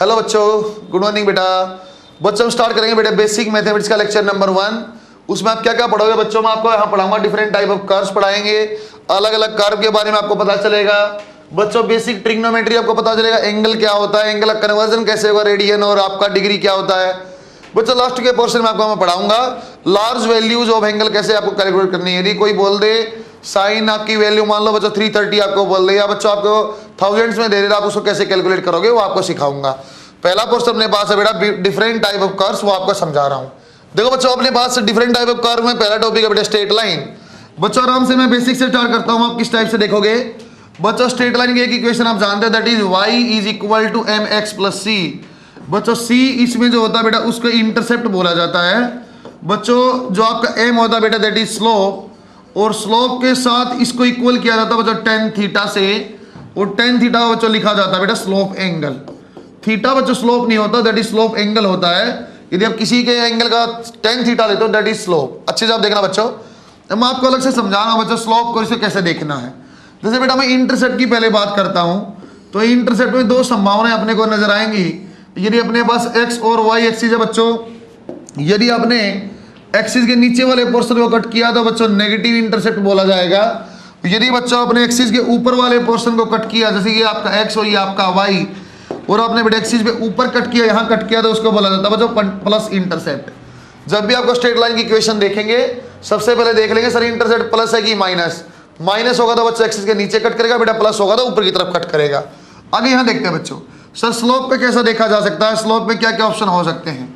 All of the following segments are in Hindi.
हेलो बच्चों, गुड मॉर्निंग बेटा। बच्चों हम स्टार्ट करेंगे बेटा बेसिक मैथमेटिक्स का लेक्चर नंबर 1। उसमें आप क्या क्या पढ़ोगे बच्चों? मैं आपको यहाँ पढ़ाऊंगा डिफरेंट टाइप ऑफ कर्व्स पढ़ाएंगे, अलग अलग कर्व के बारे में आपको पता चलेगा। बच्चों बेसिक ट्रिग्नोमेट्री आपको पता चलेगा, एंगल क्या होता है, एंगल का कन्वर्जन कैसे होगा, रेडियन और आपका डिग्री क्या होता है। बच्चों लास्ट के पोर्शन में आपको मैं पढ़ाऊंगा लार्ज वैल्यूज ऑफ एंगल कैसे आपको कैलकुलेट करनी है। यदि कोई बोल दे साइन आपकी वैल्यू मान लो बच्चों 330 आपको बोल दे, या बच्चों आपको थाउजेंड्स में दे दे, आप उसको कैसे कैलकुलेट करोगे वो आपको सिखाऊंगा। पहला पोर्शन अपने पास है बेटा डिफरेंट टाइप ऑफ कर्व्स, वो आपको समझा रहा हूँ। देखो बच्चों अपने पास डिफरेंट टाइप ऑफ कर्व में पहला टॉपिक है बेटा स्ट्रेट लाइन। बच्चों आराम से मैं बेसिक से स्टार्ट करता हूँ, आप किस टाइप से देखोगे। बच्चों स्ट्रेट लाइन की एक इक्वेशन आप जानते हो, that is y is equal to mx plus c। बच्चों c इसमें जो होता है बेटा उसको इंटरसेप्ट बोला जाता है। बच्चों जो आपका m होता है बेटा दैट इज स्लोप, और स्लोप के साथ इसको इक्वल किया जाता है बच्चों tan थीटा से, और tan थीटा बच्चों लिखा जाता है बेटा स्लोप एंगल। थीटा बच्चों स्लोप नहीं होता, दैट इज स्लोप एंगल होता है। यदि आप किसी के एंगल का tan थीटा लेते हो दैट इज स्लोप। अच्छे से आप देखना बच्चों, मैं आपको अलग से समझा रहा हूँ बच्चों स्लोप को इसे कैसे देखना है। जैसे बेटा मैं इंटरसेप्ट की पहले बात करता हूँ, तो इंटरसेप्ट में दो संभावनाएं अपने को नजर आएंगी। यदि अपने पास x और y एक्सिस है बच्चों, यदि आपने एक्सिस के नीचे वाले पोर्शन को कट किया तो बच्चों नेगेटिव इंटरसेप्ट बोला जाएगा। यदि बच्चों अपने एक्सिस के ऊपर वाले पोर्शन को कट किया, जैसे कि आपका x और ये आपका y, और आपने बेटा एक्सिस पे ऊपर कट किया, यहाँ कट किया, तो उसको बोला जाता है बच्चों प्लस इंटरसेप्ट। जब भी आपको स्ट्रेट लाइन की इक्वेशन देखेंगे सबसे पहले देख लेंगे सर इंटरसेप्ट प्लस है कि माइनस। माइनस होगा तो बच्चों एक्सिस के नीचे कट करेगा, बेटा प्लस होगा तो ऊपर की तरफ कट करेगा। आगे यहाँ देखते हैं बच्चों सर स्लोप पे कैसा देखा जा सकता है, स्लोप पे क्या क्या ऑप्शन हो सकते हैं।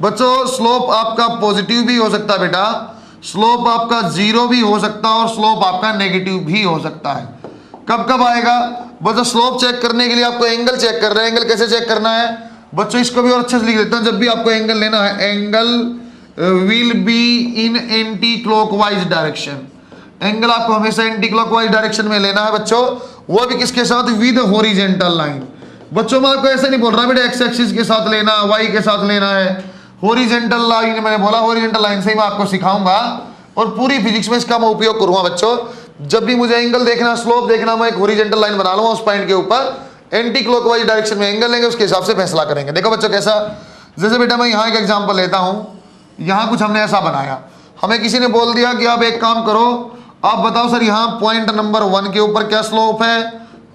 बच्चों स्लोप आपका पॉजिटिव भी हो सकता है बेटा, स्लोप आपका जीरो भी हो सकता है, और स्लोप आपका नेगेटिव भी हो सकता है। कब कब आएगा बच्चों? स्लोप चेक करने के लिए आपको एंगल चेक कर रहे हैं। एंगल कैसे चेक करना है बच्चों, इसको भी और अच्छे से लिख देता हूं। जब भी आपको एंगल लेना है, angle will be in anti clockwise direction. Angle आपको हमेशा एंटी क्लॉकवाइज डायरेक्शन में लेना है बच्चों, वो भी किसके साथ? With horizontal line. बच्चों मैं आपको ऐसा नहीं बोल रहा बेटा एक्स एक्सिस के साथ लेना, वाई के साथ लेना है, हॉरिजॉन्टल लाइन मैंने बोला, हॉरिजॉन्टल लाइन से ही मैं आपको सिखाऊंगा, और पूरी फिजिक्स में इसका मैं उपयोग करूंगा बच्चों। जब भी मुझे एंगल देखना, स्लोप देखना, मैं एक हॉरिजॉन्टल लाइन बना लूंगा, उस पॉइंट के ऊपर एंटी क्लॉकवाइज डायरेक्शन में एंगल लेंगे, उसके हिसाब से फैसला करेंगे। देखो बच्चों कैसा, जैसे बेटा मैं यहाँ एक एग्जांपल लेता हूँ, यहाँ कुछ हमने ऐसा बनाया, हमें किसी ने बोल दिया कि आप एक काम करो, आप बताओ सर यहाँ पॉइंट नंबर 1 के ऊपर क्या स्लोप है,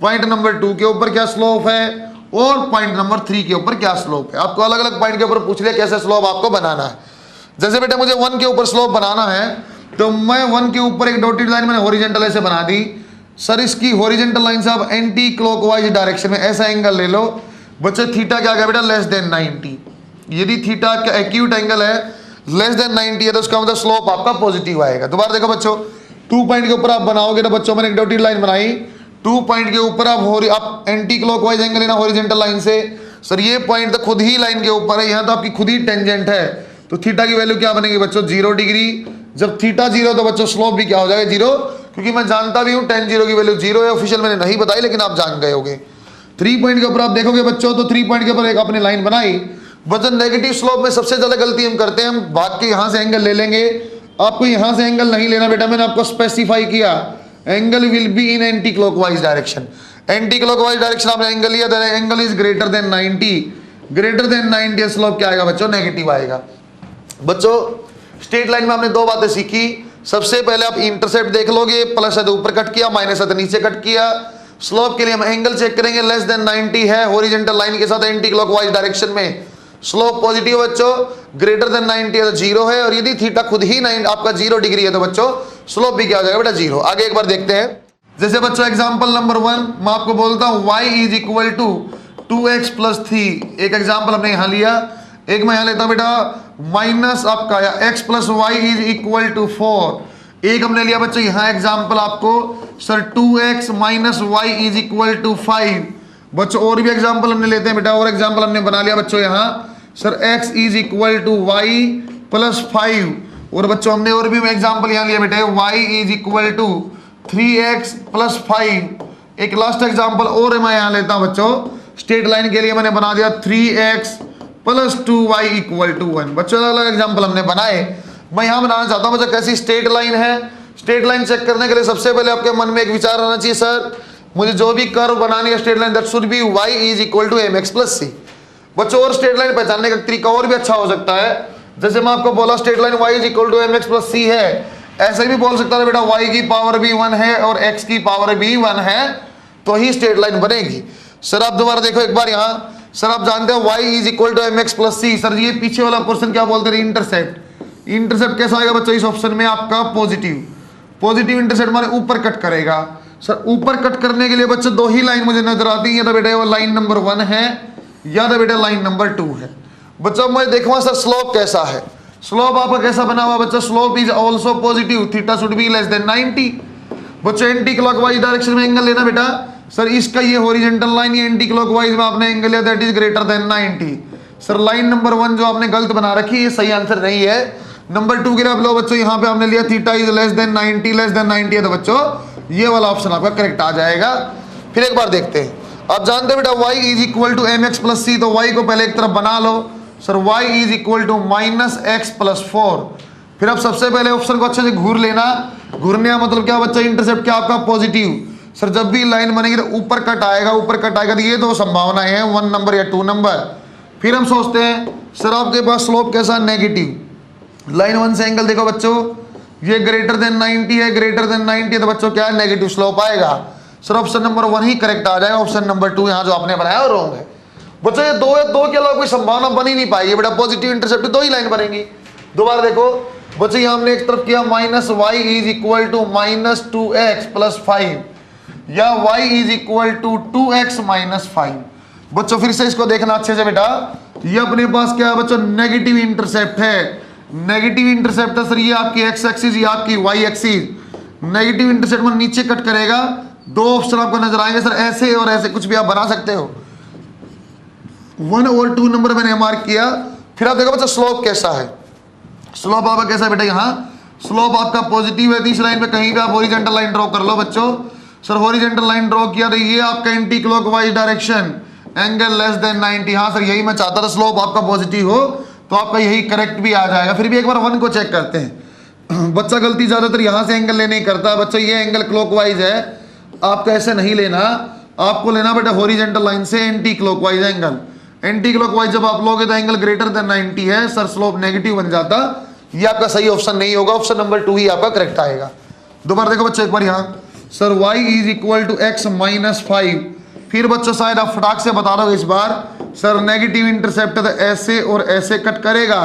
पॉइंट नंबर 2 के ऊपर क्या स्लोप है, और पॉइंट नंबर 3 के ऊपर क्या स्लोप है। आपको अलग अलग पॉइंट के ऊपर पूछ लिया कैसे स्लोप आपको बनाना है। जैसे बेटा मुझे 1 के ऊपर स्लोप बनाना है, तो मैं 1 के ऊपर एक डॉटेड लाइन मैंने हॉरिजॉन्टल ऐसे बना दी। सर इसकी हॉरिजॉन्टल लाइन से आप एंटी क्लॉकवाइज डायरेक्शन में ऐसा एंगल ले लो बच्चों, थीटा क्या गया बेटा लेस देन 90। यदि थीटा का एक्यूट एंगल है लेस देन 90 है तो उसका मतलब स्लोप आपका पॉजिटिव आएगा। दोबारा देखो बच्चों 2 पॉइंट के ऊपर आप बनाओगे तो बच्चों मैंने एक डॉटेड लाइन बनाई, 2 पॉइंट के ऊपर आप एंटी क्लॉकवाइज एंगल लेना हॉरिजॉन्टल लाइन से। सर ये पॉइंट तो खुद ही लाइन के ऊपर है, यहाँ तो आपकी खुद ही टेंजेंट है, तो थीटा की वैल्यू क्या बनेगी बच्चों 0 डिग्री। जब थीटा 0 तो बच्चों स्लोप भी क्या हो जाएगा 0, क्योंकि मैं जानता भी हूँ tan 0 की वैल्यू 0 है। ऑफिशियल मैंने नहीं बताई लेकिन आप जान गए होगे। 3 पॉइंट के ऊपर आप देखोगे बच्चों, तो 3 पॉइंट के ऊपर एक आपने लाइन बनाई बच्चों। नेगेटिव स्लोप में सबसे ज्यादा गलती हम करते हैं, हम भाग के यहाँ से एंगल ले लेंगे। आपको यहाँ से एंगल नहीं लेना बेटा, मैंने आपको स्पेसिफाई किया angle will be in anti clockwise direction. Anti clockwise direction आपने एंगल लिया, angle is greater than 90, greater than 90 slope क्या आएगा बच्चों नेगेटिव आएगा। बच्चों स्ट्रेट लाइन में आपने 2 बातें सीखी। सबसे पहले आप इंटरसेप्ट देख लोगे, प्लस है तो ऊपर कट किया, माइनस है तो नीचे कट किया। स्लोप के लिए हम एंगल चेक करेंगे, लेस देन 90 है हॉरिजॉन्टल लाइन के साथ एंटी क्लॉकवाइज डायरेक्शन में, स्लोप पॉजिटिव बच्चों, ग्रेटर देन 90 है तो 0 है, और यदि थीटा खुद ही आपका 0 डिग्री है तो बच्चों स्लोप भी क्या हो जाएगा बेटा 0। आगे एक बार देखते हैं। जैसे बच्चों एग्जांपल नंबर 1 मैं आपको बोलता हूं y is equal to 2x plus 3। एक एग्जांपल हमने यहां लिया, एक मैं यहां लेता हूं बेटा माइनस आपका या x plus y is equal to 4। एक हमने लिया बच्चों यहां एग्जांपल आपको sir 2x minus y is equal to 5। बच्चों और भी एग्जांपल हमने लेते हैं बेटा, और एग्जांपल हमने बना लिया बच्चों यहाँ sir x is equal to y plus 5। और बच्चों हमने और भी एग्जांपल यहाँ लिया बेटे y is equal to 3x plus 5। एक लास्ट एग्जांपल और मैं यहाँ लेता हूँ बच्चों, स्ट्रेट लाइन के लिए मैंने बना दिया 3x plus 2y equal to 1। बच्चों अलग अलग एग्जांपल हमने बनाए। मैं यहाँ बनाना चाहता हूँ बच्चों कैसी स्ट्रेट लाइन है। स्ट्रेट लाइन चेक करने के लिए सबसे पहले आपके मन में एक विचार आना चाहिए, सर मुझे जो भी कर्व बनानी है straight line that should be y is equal to mx plus c। बच्चों और स्ट्रेट लाइन पहचानने का तरीका और भी अच्छा हो सकता है। जैसे मैं आपको बोला straight line y is equal to mx plus c है, ऐसे भी बोल सकता था बेटा y की पावर भी 1 है और x की पावर भी 1 है, तो ही स्ट्रेट लाइन बनेगी। सर आप दोबारा देखो एक बार यहाँ, सर आप जानते हो y is equal to mx plus c। Sir ये पीछे वाला क्वेश्चन क्या बोलते हैं, इंटरसेप्ट। इंटरसेप्ट कैसा आएगा बच्चों इस ऑप्शन में आपका पॉजिटिव। पॉजिटिव इंटरसेप्ट हमारे ऊपर कट करेगा। सर ऊपर कट करने के लिए बच्चों दो ही लाइन मुझे नजर आती है, या तो बेटा वो लाइन नंबर 1 है या तो बेटा लाइन नंबर 2 है। बच्चों मैं देखूंगा सर स्लोप कैसा है। स्लोप आपका कैसा बना हुआ बच्चा, slope is also positive, theta should be less than 90। बच्चों एंटी क्लॉकवाइज डायरेक्शन में एंगल लेना बेटा। सर इसका ये हॉरिजॉन्टल लाइन, ये एंटी क्लॉकवाइज में आपने एंगल लिया that is greater than 90। Sir line number 1 जो आपने गलत बना रखी है, ये सही आंसर नहीं है। नंबर 2 के लिए आप लो बच्चों, यहाँ पे आपने लिया theta is less than 90, less than 90 है, तो बच्चों ये वाला ऑप्शन आपका करेक्ट आ जाएगा। फिर एक बार देखते हैं, आप जानते हैं बेटा y is equal to mx plus c, तो y को पहले एक तरफ बना लो। Sir y is equal to minus x plus 4। फिर आप सबसे पहले ऑप्शन को अच्छे से घूर लेना। घूरने का मतलब क्या बच्चा, इंटरसेप्ट क्या आपका पॉजिटिव। सर जब भी लाइन बनेगी तो ऊपर कट आएगा, ऊपर कट आएगा, तो ये दो संभावनाएं हैं, 1 नंबर या 2 नंबर। फिर हम सोचते हैं सर आपके पास स्लोप कैसा, नेगेटिव। लाइन 1 से एंगल देखो बच्चों, ये ग्रेटर देन 90 है, ग्रेटर देन 90 है, तो बच्चों क्या है, नेगेटिव स्लोप आएगा। सर ऑप्शन नंबर 1 ही करेक्ट आ जाएगा। ऑप्शन नंबर 2 यहाँ जो आपने बनाया वो रॉन्ग है। बच्चों ये दो के अलावा कोई संभावना बनी नहीं पाएगी बेटा, पॉजिटिव इंटरसेप्ट दो ही लाइन बनेगी। दोबारा देखो बच्चों, यहाँ हमने एक तरफ किया minus y is equal to minus 2x plus 5, या y is equal to 2x minus 5। बच्चों फिर से इसको देखना अच्छे से बेटा, ये अपने पास क्या है बच्चों, नेगेटिव इंटरसेप्ट है। नेगेटिव इंटरसेप्ट है सर, ये आपकी x एक्सिस, ये आपकी y एक्सिस। नेगेटिव इंटरसेप्ट में नीचे कट करेगा। दो ऑप्शन आपको नजर आएंगे सर, ऐसे और ऐसे, कुछ भी आप बना सकते हो। 1 और 2 नंबर मैंने मार्क किया। फिर आप देखो बच्चा स्लोप कैसा है। स्लोप आपका कैसा है बेटा, यहाँ स्लोप आपका पॉजिटिव है। इस लाइन पे कहीं भी आप हॉरिजॉन्टल लाइन ड्रॉ कर लो बच्चों। सर हॉरिजॉन्टल लाइन ड्रॉ किया तो ये आपका anti clockwise direction, angle less than 90। हाँ सर यही मैं चाहता था, स्लोप आपका पॉजिटिव हो तो आपका यही करेक्ट भी आ जाएगा। फिर भी एक बार 1 को चेक करते हैं। बच्चा गलती ज्यादातर यहाँ से एंगल लेने करता है। बच्चा ये एंगल क्लॉकवाइज है, आपको ऐसे नहीं लेना, आपको लेना बेटा हॉरिजॉन्टल लाइन से anti clockwise angle. Anti clockwise जब आप लोगे तो एंगल ग्रेटर देन 90 है, सर स्लोप नेगेटिव बन जाता। ये आपका सही ऑप्शन नहीं होगा, ऑप्शन नंबर 2 ही आपका करेक्ट आएगा। दोबारा देखो बच्चों एक बार यहाँ, sir y is equal to x minus 5। फिर बच्चों शायद आप फटाक से बता दोगे इस बार, सर नेगेटिव इंटरसेप्ट तो ऐसे और ऐसे कट करेगा।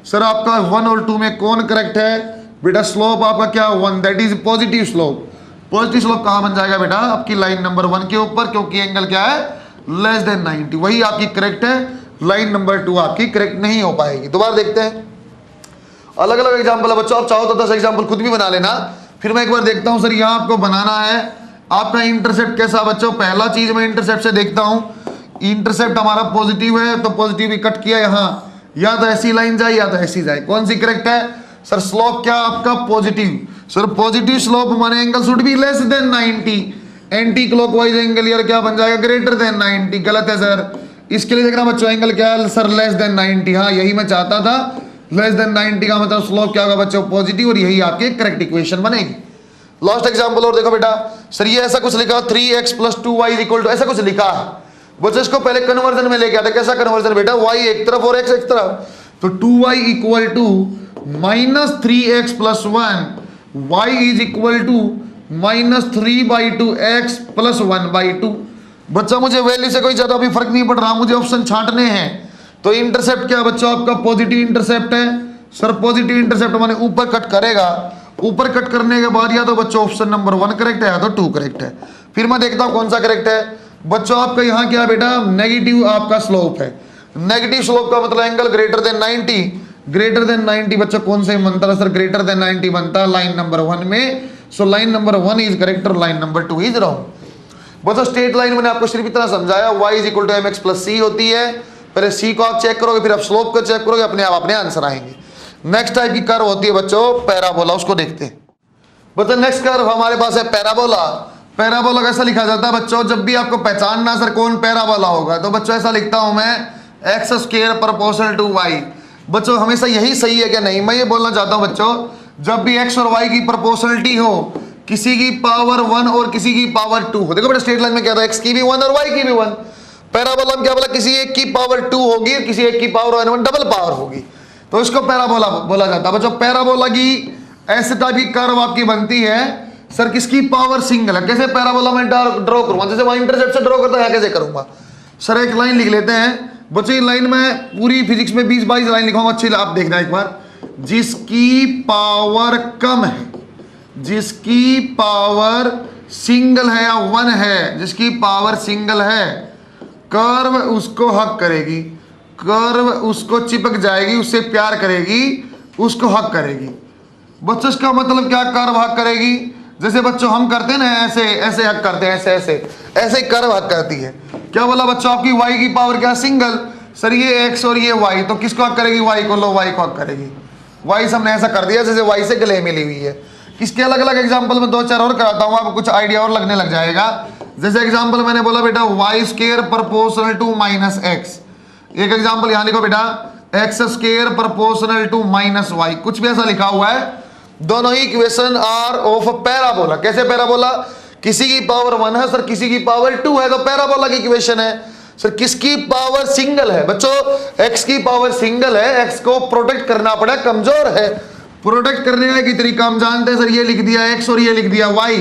सर आपका 1 और 2 में कौन करेक्ट है बेटा, स्लोप आपका क्या 1, that is positive slope. Positive slope कहाँ बन जाएगा बेटा, आपकी लाइन नंबर 1 के ऊपर, क्योंकि एंगल क्या है, लेस देन 90, वही आपकी करेक्ट है। लाइन नंबर 2 आपकी करेक्ट नहीं हो पाएगी। दोबारा देखते हैं, अलग अलग एग्जांपल है बच्चों, आप चाहो तो 10 एग्जांपल खुद भी बना लेना। फिर मैं एक बार देखता हूं सर, यहाँ आपको बनाना है आपका इंटरसेप्ट कैसा बच्चों। पहला चीज मैं इंटरसेप्ट से देखता हूं, इंटरसेप्ट हमारा पॉजिटिव है तो पॉजिटिव ही कट किया यहाँ, या तो ऐसी लाइन जाए या तो ऐसी जाए, कौन सी करेक्ट है सर। स्लोप क्या आपका पॉजिटिव। सर पॉजिटिव स्लोप हमारे angle should be less than 90, anti clockwise angle यार क्या बन जाएगा, ग्रेटर देन 90। गलत है सर, इसके लिए देखना बच्चों एंगल क्या है सर, लेस देन 90। हाँ यही मैं चाहता था, लेस देन 90 का मतलब स्लोप क्या होगा बच्चों, पॉजिटिव, और यही आपकी करेक्ट इक्वेशन बनेगी। लास्ट एग्जांपल और देखो बेटा, सर ये ऐसा कुछ लिखा 3x plus 2y equal to, ऐसा कुछ लिखा है बच्चों। इसको पहले कन्वर्जन में लेके आते, कैसा कन्वर्जन बेटा, y एक तरफ और x एक तरफ, तो 2y equal to minus 3x plus 1, y is equal to minus 3/2x plus 1/2। बच्चा मुझे वैल्यू से कोई ज्यादा भी फर्क नहीं पड़ रहा, मुझे ऑप्शन छांटने हैं। तो इंटरसेप्ट क्या बच्चों आपका पॉजिटिव इंटरसेप्ट है। सर पॉजिटिव इंटरसेप्ट माने ऊपर कट करेगा, ऊपर कट करने के बाद या तो बच्चों ऑप्शन नंबर 1 करेक्ट है या तो 2 करेक्ट है। फिर मैं देखता हूं कौन सा करेक्ट है बच्चों। आपका यहाँ क्या बेटा, नेगेटिव आपका स्लोप है। नेगेटिव स्लोप का मतलब angle greater than 90, greater than 90 बच्चों कौन से बनता है सर, ग्रेटर देन 90 बनता है लाइन नंबर 1 में। So line number 1 is correct और लाइन नंबर 2 इज रॉन्ग। बच्चों स्ट्रेट लाइन मैंने आपको सिर्फ इतना समझाया, y is equal to mx plus c होती है। पहले c को आप चेक करोगे, फिर आप स्लोप को चेक करोगे, अपने आप अपने आंसर आएंगे। नेक्स्ट टाइप की कर्व होती है बच्चों पैराबोला, उसको देखते हैं बच्चों। नेक्स्ट कर्व हमारे पास है पैराबोला। पैराबोला कैसा लिखा जाता है बच्चों, जब भी आपको पहचानना सर कौन पैराबोला होगा, तो बच्चों ऐसा लिखता हूं मैं, x square proportional to y. बच्चों हमेशा यही सही है क्या, नहीं, मैं ये बोलना चाहता हूं बच्चों, जब भी एक्स और वाई की प्रोपोर्शनलिटी हो, किसी की पावर 1 और किसी की पावर 2 हो। देखो बेटा स्ट्रेट लाइन में क्या था, एक्स की भी 1 और वाई की भी 1। पैराबोला में क्या बोला, किसी एक की पावर 2 होगी, किसी एक की पावर 1 डबल पावर होगी, तो इसको पैराबोला बोला जाता है। बच्चों पैराबोला की ऐसे टाइप की कर्व आपकी बनती है सर किसकी पावर सिंगल है। कैसे पैराबोला में ड्रॉ करूंगा, जैसे वहां इंटरसेप्ट से ड्रॉ करता है कैसे करूंगा सर, एक लाइन लिख लेते हैं बच्चों। लाइन में पूरी फिजिक्स में 20-22 लाइन लिखाऊंगा, अच्छी आप देखना एक बार। जिसकी पावर कम है, जिसकी पावर सिंगल है या 1 है, जिसकी पावर सिंगल है, कर्व उसको हक करेगी, कर्व उसको चिपक जाएगी, उससे प्यार करेगी, उसको हक करेगी। बच्चों इसका मतलब क्या, कर्व हक करेगी। जैसे बच्चों हम करते हैं ना, ऐसे ऐसे हक करते हैं, ऐसे ऐसे ऐसे ही कर्व हक करती है। क्या बोला बच्चों, आपकी y की पावर क्या, सिंगल। सर ये x और ये y, तो किसको हक करेगी, y को। लो y को हक करेगी, y हमने ऐसा कर दिया जैसे y से गले मिली हुई है। इसके अलग अलग एग्जाम्पल में 2-4 और कराता हूँ, आपको कुछ आइडिया और लगने लग जाएगा। जैसे एग्जाम्पल मैंने बोला बेटा y square proportional to minus x। एक एग्जाम्पल यहाँ लिखो बेटा, x square proportional to minus y, कुछ भी ऐसा लिखा हुआ है। दोनों ही इक्वेशन आर ऑफ पैराबोला। कैसे पैराबोला, किसी की पावर 1 है सर, किसी की पावर 2 है, तो पैराबोला की इक्वेशन है। सर किसकी पावर सिंगल है बच्चों, x की पावर सिंगल है, x को प्रोटेक्ट करना पड़ा, कमजोर है। प्रोटेक्ट करने का एक तरीका हम जानते हैं सर, ये लिख दिया x और ये लिख दिया y।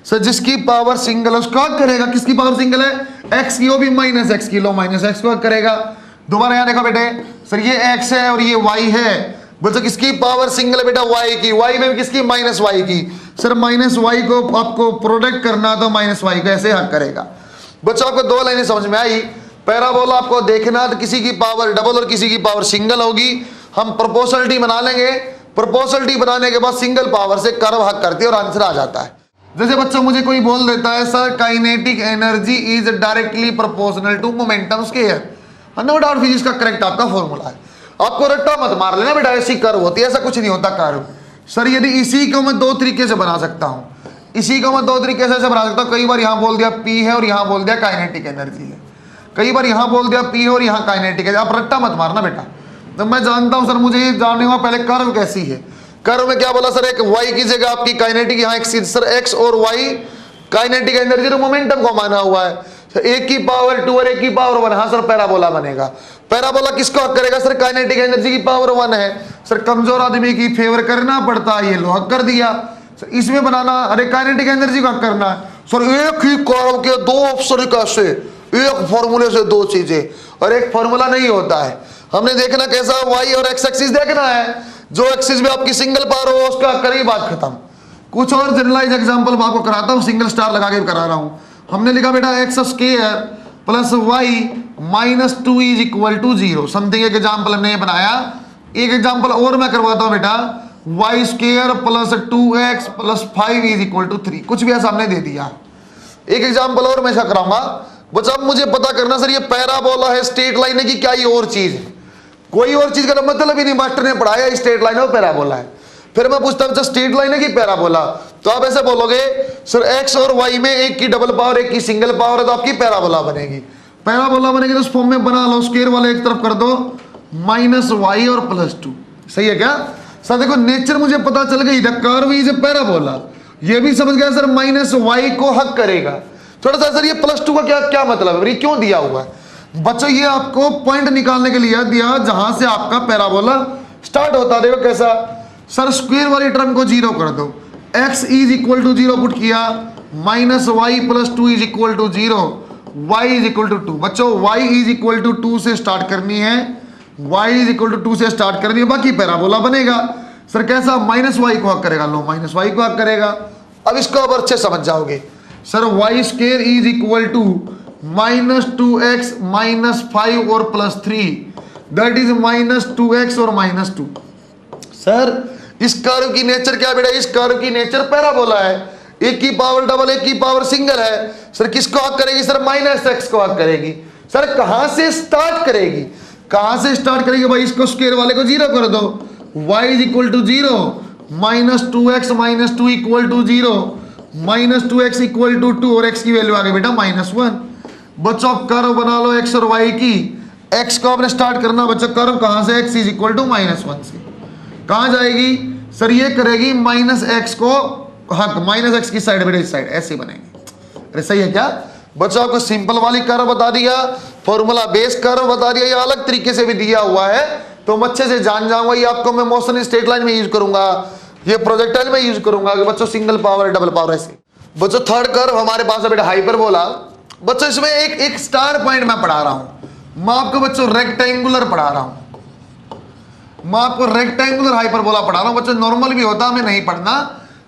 सर जिसकी पावर सिंगल है उसको हक करेगा। किसकी पावर सिंगल है, x की, वो भी माइनस x की, लो माइनस x को हक करेगा। दोबारा यहाँ देखो बेटे, सर ये x है और ये y है, बच्चों किसकी पावर सिंगल है बेटा, y की, y में किसकी, माइनस y की। सर माइनस y को आपको प्रोटेक्ट करना तो माइनस y को ऐसे हक करेगा। बच्चों आपको 2 लाइनें समझ में आई। पैराबोला आपको देखना तो किसी की पावर डबल और किसी की पावर सिंगल होगी। हम प्रोपोर्शनलिटी बना लेंगे, प्रोपोर्शनलिटी बनाने के बाद सिंगल पावर से कर्व हक करती है और आंसर आ जाता है। जैसे बच्चों मुझे कोई बोल देता है sir kinetic energy is directly proportional to momentum square, no doubt physics का करेक्ट आपका फॉर्मूला है। आपको रट्टा मत मार लेना बेटा, ऐसी कर्व होती है, ऐसा कुछ नहीं होता कर्व। सर यदि इसी को मैं 2 तरीके से बना सकता हूं, इसी को मैं 2 तरीके से बना सकता हूं। कई बार यहां बोल दिया P है और यहां बोल दिया काइनेटिक एनर्जी है, कई बार यहां बोल दिया P है और यहां काइनेटिक है। आप रट्टा मत मारना बेटा। तो मैं जानता हूं सर, मुझे ये जानने को पहले कर्व कैसी है। कर्व में क्या बोला सर, एक y की जगह आपकी काइनेटिक, यहाँ एक सर x और y काइनेटिक एनर्जी तो मोमेंटम को माना हुआ है। एक की पावर 2 और एक की पावर 1, हाँ सर पैराबोला बनेगा। पैराबोला किसको हक करेगा सर, काइनेटिक एनर्जी की पावर 1 है। सर कमजोर आदमी की फेवर करना पड़ता है, ये लो हक कर दिया। सर इसमें बनाना, अरे काइनेटिक एनर्जी को हक करना है। सर एक ही कर्व के 2 ऑप्शन कैसे, एक फॉर्मूले से 2 चीजें, और एक फॉर्मूला नहीं होता है। हमने देखना कैसा, y और x एक्सिस देखना है। जो एक्सिस में आपकी सिंगल पावर हो उसका हक करेगी, बात खत्म। कुछ और जनरलाइज एग्जांपल मैं आपको कराता हूं, सिंगल स्टार लगा के करा रहा हूं। हमने लिखा बेटा x square plus y minus 2 is equal to 0, something एक एग्जाम्पल हमने ये बनाया। एक एग्जाम्पल और मैं करवाता हूं बेटा, y square plus 2x plus 5 is equal to 3, कुछ भी ऐसा हमने दे दिया। एक एग्जाम्पल और मैं ऐसा कराऊंगा। बस अब मुझे पता करना सर ये पैराबोला है, स्ट्रेट लाइन है कि क्या ये और चीज है। कोई और चीज का मतलब ही नहीं, मास्टर ने पढ़ाया स्ट्रेट लाइन है और पैराबोला है। फिर मैं पूछता हूं स्ट्रेट लाइन है कि पैराबोला, तो आप ऐसे बोलोगे सर x और y में एक की डबल पावर एक की सिंगल पावर है, तो आपकी पैराबोला बनेगी। पैराबोला बनेगी तो उस फॉर्म में बना लो, स्क्वायर वाले एक तरफ कर दो माइनस y और प्लस 2, सही है क्या सर। देखो नेचर मुझे पता चल गई, the curve is a parabola, ये भी समझ गया सर, माइनस y को हक करेगा। थोड़ा सा सर ये प्लस 2 का क्या मतलब है, क्यों दिया हुआ है बच्चों, ये आपको पॉइंट निकालने के लिए दिया जहां से आपका पैराबोला स्टार्ट होता है। देखो कैसा सर, स्क्वायर वाली टर्म को 0 कर दो, x is equal to 0 put किया, minus y plus 2 is equal to 0, y is equal to 2। बच्चों y इज इक्वल टू 2 से स्टार्ट करनी है, y इज इक्वल टू 2 से स्टार्ट करनी है, बाकी पैराबोला बनेगा। सर कैसा, माइनस y को हक करेगा, लो माइनस y को हक करेगा। अब इसको अब अच्छे समझ जाओगे sir, y square is equal to minus 2x minus 5 और plus 3, that is minus 2x और माइनस 2। सर इस कर्व की नेचर क्या बेटा, इस कर्व की नेचर पैराबोला है, एक की पावर डबल एक की पावर सिंगल है। सर किसको हक करेगी सर, माइनस x को हक करेगी। सर कहां से स्टार्ट करेगी, कहां से स्टार्ट करेगी भाई, इसको स्क्वायर वाले को 0 कर दो, y is equal to 0, minus 2x minus 2 equal to 0, minus 2x equal to 2 और x की वैल्यू आ गई बेटा माइनस 1। बच्चों कर्व बना लो x और y की, x को आपने स्टार्ट करना बच्चों, कर्व कहां से, x is equal to minus 1 से कहां जाएगी सर, ये करेगी माइनस x को हक, माइनस x की साइड बेटा इस साइड, ऐसे बनेगी। अरे सही है क्या, बच्चों आपको सिंपल वाली कर्व बता दिया, फॉर्मूला बेस कर्व बता दिया, या अलग तरीके से भी दिया हुआ है तो मैं अच्छे से जान जाऊंगा। ये आपको मैं मोशन स्ट्रेट लाइन में यूज करूंगा, ये प्रोजेक्टाइल में यूज करूंगा कि बच्चों सिंगल पावर डबल पावर ऐसे। बच्चों थर्ड कर्व हमारे पास है बेटा हाइपरबोला। बच्चों इसमें एक स्टार पॉइंट मैं पढ़ा रहा हूं, मैं आपको बच्चों रेक्टेंगुलर पढ़ा रहा हूं, मैं आपको रेक्टेंगुलर हाइपरबोला पढ़ा रहा हूं। बच्चों नॉर्मल भी होता हमें नहीं पढ़ना,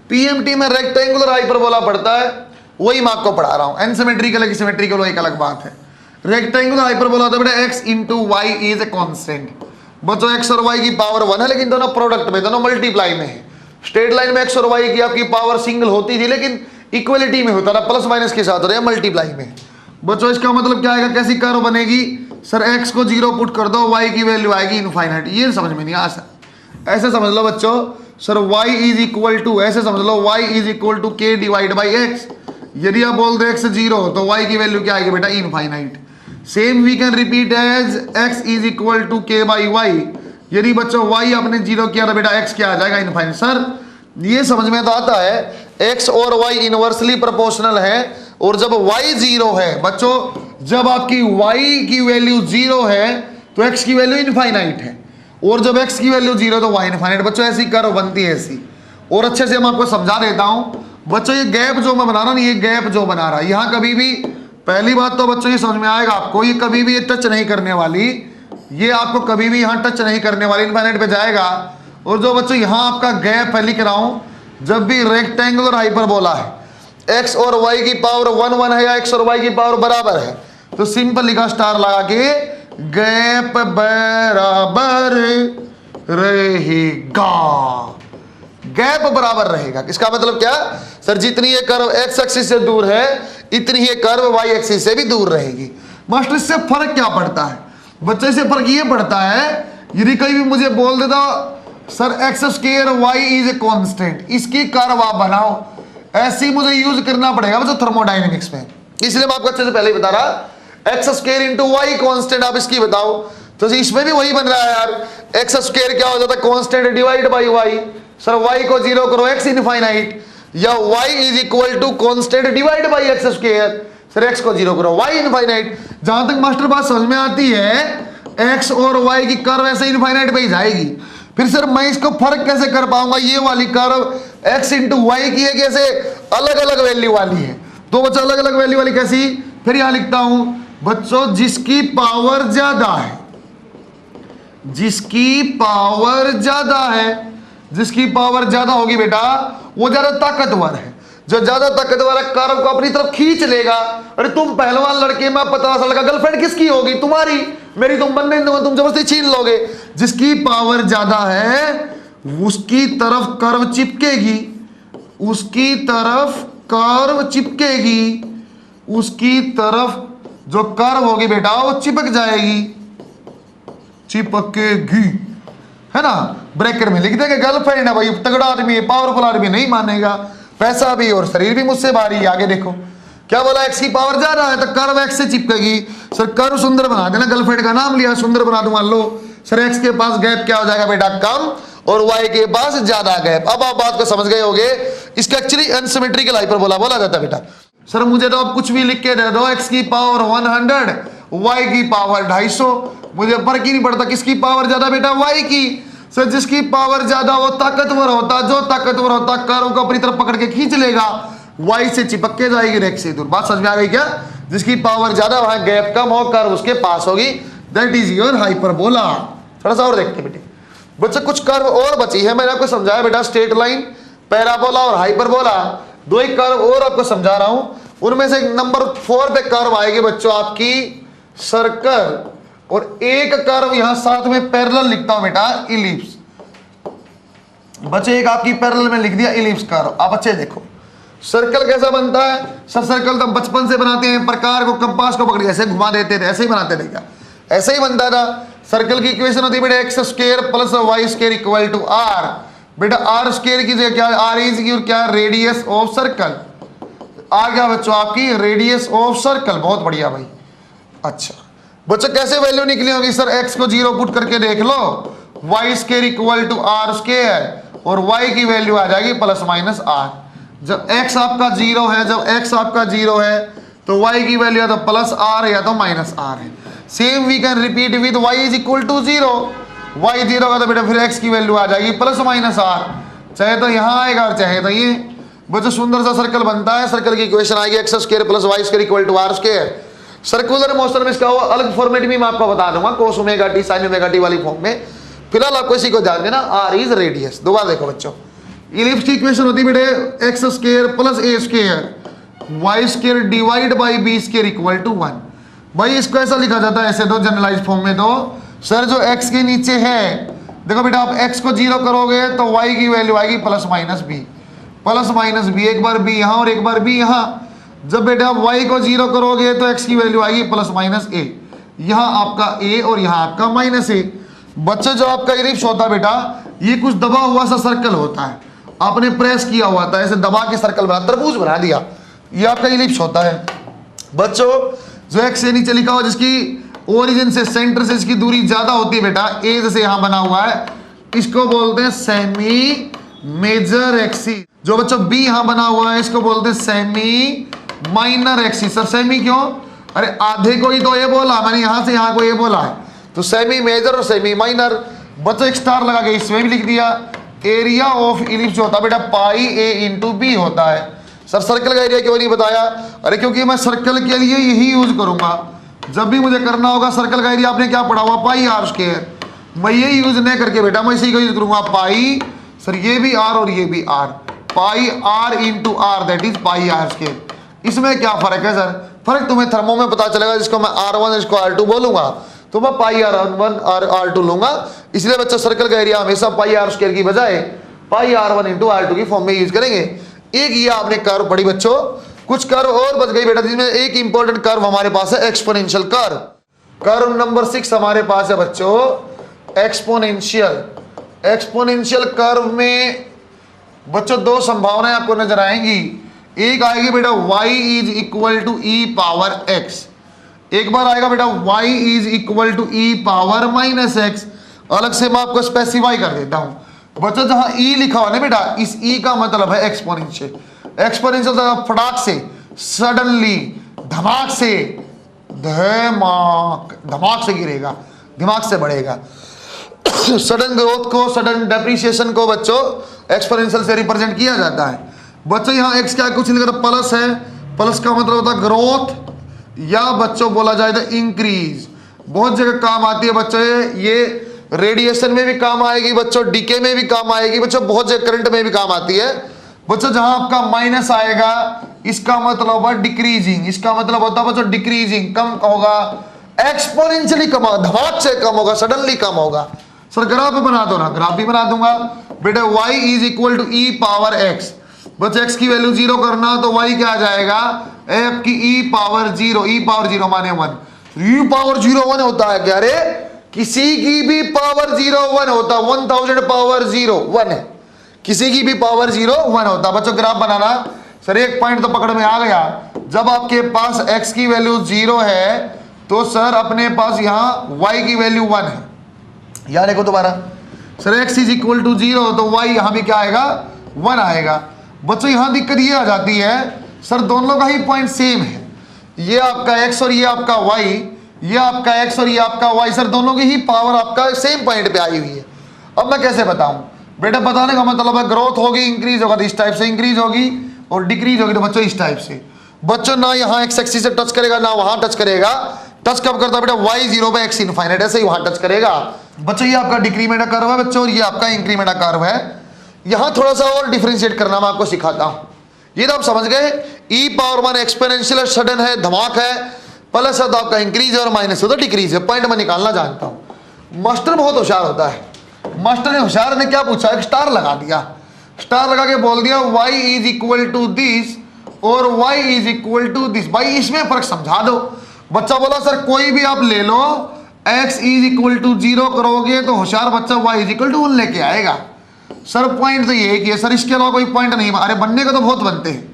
पीएमटी में रेक्टेंगुलर हाइपरबोला पढ़ता है, वही मैं आपको पढ़ा रहा हूं। एनसिमेट्रिकल सिमेट्रिकल एक अलग बात है। रेक्टेंगुलर हाइपरबोला होता है बेटा x into y is a constant. बच्चों x और y की पावर 1 है, लेकिन दोनों प्रोडक्ट में, दोनों मल्टीप्लाई में है। स्ट्रेट लाइन में x और y की आपकी पावर सिंगल होती थी, लेकिन इक्वलिटी में होता था, प्लस माइनस के साथ हो रहा है मल्टीप्लाई में। बच्चों इसका मतलब क्या आएगा, कैसी कर्व बनेगी सर, x को 0 पुट कर दो, y की वैल्यू आएगी इनफाइनाइट। ये समझ में नहीं आ सकता, ऐसे समझ लो बच्चों sir y is equal to, ऐसे समझ लो y is equal to k divide by x। यदि आप बोल दो x 0 तो y की वैल्यू क्या आएगी बेटा, infinite. Same we can repeat as x is equal to k by y। यदि बच्चों y आपने 0 किया तो बेटा x क्या आ जाएगा, इनफाइनाइट। सर ये समझ में तो आता है x और y इनवर्सली प्रोपोर्शनल है, और जब y 0 है बच्चों, जब आपकी y की वैल्यू 0 है तो x की वैल्यू इनफाइनाइट है, और जब x की वैल्यू 0 तो y इनफाइनाइट। बच्चों ऐसी कर्व बनती है ऐसी, और अच्छे से मैं आपको समझा देता हूं बच्चों। ये गैप जो मैं बना रहा हूं, ये गैप जो बना रहा है यहां, कभी भी पहली बात तो बच्चों ये समझ में आएगा आपको, ये कभी भी ये टच नहीं करने वाली, ये आपको कभी भी यहां टच नहीं करने वाली, इनफाइनाइट पे जाएगा। और जो बच्चों यहां आपका गैप है लिख रहा हूं, जब भी रेक्टेंगुलर हाइपरबोला है, x और y की पावर 1 1 है या x और y की पावर बराबर है, तो सिंपल लिखा स्टार लगा के गैप बराबर रहेगा, गैप बराबर रहेगा। इसका मतलब क्या सर, जितनी ये कर्व x एक्सिस से दूर है इतनी ये कर्व y एक्सिस से भी दूर रहेगी। मास्टर इससे फर्क क्या पड़ता है बच्चे, इससे फर्क ये पड़ता है, यदि कोई भी मुझे बोल देता sir x square y is a constant, इसकी कर्व आप बनाओ, ऐसे ही मुझे यूज करना पड़ेगा बच्चों थर्मोडायनेमिक्स में। इसलिए मैं आपको अच्छे से पहले ही बता रहा, x square into y constant आप इसकी बताओ, तो इसमें भी वही बन रहा है यार, x स्क्वायर क्या हो जाता है, constant divide by y। Sir y को 0 करो, x इनफाइनाइट, या y is equal to constant divide by x square. Sir x को 0 करो, y इनफाइनाइट। जहां तक मास्टर बात समझ में आती है, x और y की कर्व ऐसे इनफाइनाइट पे ही जाएगी। फिर सर मैं इसको फर्क कैसे कर पाऊंगा, ये वाली कर्व x इंटू वाई की है, कैसे अलग अलग वैल्यू वाली है, तो बच्चों अलग अलग वैल्यू वाली कैसी, फिर यहां लिखता हूं बच्चों जिसकी पावर ज्यादा है, जिसकी पावर ज्यादा है, जिसकी पावर ज्यादा होगी बेटा वो ज्यादा ताकतवर है, जो ज्यादा ताकतवर है कर्व को अपनी तरफ खींच लेगा। अरे तुम पहलवान लड़के में 50 साल का, गर्लफ्रेंड किसकी होगी, तुम्हारी, मेरी तुम बनने दूंगा, तुम जबरदस्ती छीन लोगे। जिसकी पावर ज्यादा है उसकी तरफ कर्व चिपकेगी, उसकी तरफ कर्व चिपकेगी, उसकी तरफ जो कर्व होगी बेटा वो चिपक जाएगी, चिपकेगी, है ना। ब्रैकेट में लिख देंगे गर्लफ्रेंड है भाई, तगड़ा आदमी है, पावरफुल आदमी, नहीं मानेगा, पैसा भी और शरीर भी मुझसे भारी है। आगे देखो क्या बोला, एक्स की पावर ज्यादा है तो कर्व एक्स से चिपकेगी। सर कर्व सुंदर बना देना, गर्लफ्रेंड का नाम लिया सुंदर बना दूं, मान लो सर एक्स के पास गैप क्या हो जाएगा बेटा, कम, और वाई के पास ज्यादा गैप। अब आप बात को समझ गए होगे, इसका एक्चुअली अनसिमेट्रिकल हाइपरबोला बोला जाता है बेटा। सर मुझे तो आप कुछ भी लिख के दे दो, एक्स की पावर 100, वाई की पावर 250, मुझे फर्क ही नहीं पड़ता किसकी पावर ज्यादा बेटा, वाई की। सर जिसकी पावर ज्यादा वो ताकतवर होता, जो ताकतवर होता कर्व को अपनी तरफ पकड़ के खींच लेगा, वाई से चिपक के जाएगी रेक्स से दूर। बात समझ में आ गई क्या, जिसकी पावर ज्यादा वहां गैप कम हो, कर्व उसके पास होगी, दैट इज योर हाइपरबोला। थोड़ा सा और देखते बेटे बच्चे, कुछ कर्व और बची है, मैंने आपको समझाया बेटा, स्ट्रेट लाइन, पैराबोला और हाइपरबोला, दो ही कर्व और आपको समझा रहा हूं। उनमें से नंबर 4 पे कर्व आएगी बच्चों आपकी सर्कल, और एक कर्व यहां साथ में पैरेलल लिखता हूं बेटा, इलिप्स। बच्चे एक आपकी पैरेलल में लिख दिया इलिप्स कर्व। आप अच्छे देखो सर्कल कैसा बनता है। सर सर्कल तो बचपन से बनाते हैं, प्रकार को कंपास को पकड़ ऐसे घुमा देते थे, ऐसे ही बनाते थे क्या, ऐसे ही बनता था। सर्कल की इक्वेशन होती है बेटा x square plus y square equal to r. बेटा आर स्क्वायर की जगह क्या, आर इज की क्या, रेडियस ऑफ सर्कल। आ गया बच्चों आपकी रेडियस ऑफ सर्कल, बहुत बढ़िया भाई। अच्छा बच्चों कैसे वैल्यू निकली होगी, सर एक्स को 0 पुट करके देख लो, y square equal to r square, और वाई की वैल्यू आ जाएगी प्लस माइनस आर। जब x आपका 0 है, जब x आपका 0 है तो तो y की वैल्यू या तो प्लस आर या तो माइनस आर है। Same we can repeat with y is equal to 0। y 0 का तो बेटा फिर x की वैल्यू आ जाएगी प्लस माइनस आर, चाहे तो यहाँ आएगा और चाहे तो ये। बच्चों सुंदर सा सर्कल बनता है, सर्कल की इक्वेशन आएगी x square plus y square equal to r square. Circular motion में इसका वो अलग फॉर्मेट भी मैं आपको बता दूंगा, कोस omega T sine omega T वाली फॉर्म में। फिलहाल आपको इसी को ध्यान देना, आर इज रेडियस। दोबारा देखो बच्चों, इलिप्स की इक्वेशन होती है बेटे x square plus a square y square divide by b square equal to 1। भाई इसको ऐसा लिखा जाता है, ऐसे दो जनरलाइज फॉर्म में। तो सर जो x के नीचे है, देखो बेटा आप x को 0 करोगे तो y की वैल्यू आएगी plus minus b, plus minus b, एक बार b यहाँ और एक बार b यहाँ। जब बेटा आप y को 0 करोगे तो x की वैल्यू आएगी प्लस माइनस a, यहाँ आपका a और यहाँ आपका माइनस a। बच्चे जो आपका इलिप्स होता है बेटा, ये कुछ दबा हुआ सा सर्कल होता है, आपने प्रेस किया हुआ था, ऐसे दबा के सर्कल बना, तरबूज बना दिया, ये आपका इलिप्स होता है। बच्चों जो x से नीचे लिखा हुआ, जिसकी ओरिजिन से सेंटर से इसकी दूरी ज्यादा होती है बेटा, ए जैसे यहां बना हुआ है, इसको बोलते हैं सेमी मेजर एक्सिस। जो बच्चों बी यहां बना हुआ है, इसको बोलते हैं semi minor axis. Sir semi क्यों? अरे आधे को ही तो ये बोला मैंने, यहां से यहां को ये बोला है, तो सेमी मेजर और सेमी माइनर। बच्चों एक स्टार लगा के इसमें भी लिख दिया। एरिया ऑफ इलिप्स जो होता है बेटा पाई ए इंटू बी होता है। सर सर्कल का एरिया क्यों नहीं बताया? अरे क्योंकि मैं सर्कल के लिए यही यूज करूंगा, जब भी मुझे करना होगा सर्कल का एरिया आपने क्या पढ़ा हुआ, पाई आर स्क्वायर, मैं ये यूज नहीं करके बेटा मैं इसी को यूज करूंगा, पाई, सर ये भी आर और ये भी r, pi r into r that is pi r square. इसमें क्या फर्क है सर? फर्क तुम्हें थर्मो में पता चलेगा, जिसको मैं R1 इसको R2 बोलूंगा तो मैं पाई R1 और R2 लूंगा। इसलिए बच्चा सर्कल का एरिया हमेशा पाई आर स्क्वायर की बजाय पाई R1 इंटू R2 की फॉर्म में यूज करेंगे। एक ये आपने कर्व पढ़ी बच्चों, कुछ कर्व और बच गई बेटा, जिसमें एक इंपॉर्टेंट कर्व हमारे पास है एक्सपोनेंशियल कर्व। कर्व नंबर 6 हमारे पास है बच्चों एक्सपोनेंशियल। एक्सपोनेंशियल कर्व में बच्चों दो संभावनाएं आपको नजर आएंगी। एक आएगी बेटा y is equal to e power x, एक बार आएगा बेटा y is equal to e power minus x। अलग से मैं आपको स्पेसिफाई कर देता हूं बच्चों, जहां e लिखा हुआ ना बेटा, इस e का मतलब है एक्सपोनेंशियल। एक्सपोनेंशियल फटाक से, सडनली, धमाक से, धमाक से गिरेगा, दिमाग से बढ़ेगा। सडन ग्रोथ को, सडन डेप्रिसिएशन को बच्चों एक्सपोनेंशियल से रिप्रेजेंट किया जाता है। बच्चों यहाँ x क्या कुछ नहीं, प्लस है, प्लस का मतलब होता है ग्रोथ, या बच्चों बोला जाए तो इंक्रीज। बहुत जगह काम आती है बच्चों, ये रेडिएशन में भी काम आएगी बच्चों, डीके में भी काम आएगी बच्चों, बहुत जगह करंट में भी काम आती है बच्चों। जहां आपका माइनस आएगा इसका मतलब होगा डिक्रीजिंग, इसका मतलब होता है बच्चों डिक्रीजिंग, कम होगा। एक्सपोनेंशियली कम होगा, धमाक से कम होगा, सडनली कम होगा। सर ग्राफ बना दो ना, ग्राफ भी बना दूंगा बेटा। y is equal to e power x, बस x की वैल्यू 0 करना तो y क्या आ जाएगा, f की e पावर 0, e पावर 0 माने 1, e पावर 0 1 होता है क्या? अरे किसी की भी पावर 0 1 होता, 1000 पावर 0 1 है, किसी की भी पावर 0 1 होता। बच्चों ग्राफ बनाना, सर एक पॉइंट तो पकड़ में आ गया, जब आपके पास x की वैल्यू 0 है तो सर अपने पास यहाँ y की वैल्यू 1 है। यार देखो दोबारा, sir x is equal to 0 तो y यहाँ भी क्या आएगा, 1 आएगा। बच्चों यहाँ दिक्कत ये आ जाती है, सर दोनों का ही पॉइंट सेम है, ये आपका x और ये आपका y, ये आपका x और ये आपका y, सर दोनों की ही पावर आपका सेम पॉइंट पे आई हुई है। अब मैं कैसे बताऊं बेटा? बताने का मतलब है ग्रोथ होगी, इंक्रीज होगा तो इस टाइप से इंक्रीज होगी, और डिक्रीज होगी तो बच्चों इस टाइप से। बच्चों ना यहाँ x एक्सिस से टच करेगा ना वहां टच करेगा। टच कब करता है बेटा? y 0 पे x इनफाइनाइट, ऐसे ही वहां टच करेगा। बच्चों ये आपका डिक्रीमेंट कर्व है बच्चों, और ये आपका इंक्रीमेंट कर्व है। यहां थोड़ा सा और डिफरेंशिएट करना मैं आपको सिखाता हूं। ये तो आप समझ गए, e पावर 1 एक्सपोनेंशियल सडन है, धमाक है, प्लस है तो आपका इंक्रीज है और माइनस है तो डिक्रीज है। पॉइंट मैं निकालना जानता हूं। मास्टर बहुत होशियार होता है, मास्टर ने होशियार ने क्या पूछा, एक स्टार लगा दिया, स्टार लगा के बोल दिया y is equal to this और y is equal to this. भाई इसमें फर्क समझा दो। बच्चा बोला सर कोई भी आप ले लो, x इज इक्वल टू 0 करोगे तो होशियार बच्चा y इज इक्वल टू 1 लेके आएगा। सर पॉइंट तो ये है सर, इसके अलावा कोई पॉइंट नहीं। अरे बनने का तो बहुत बनते हैं,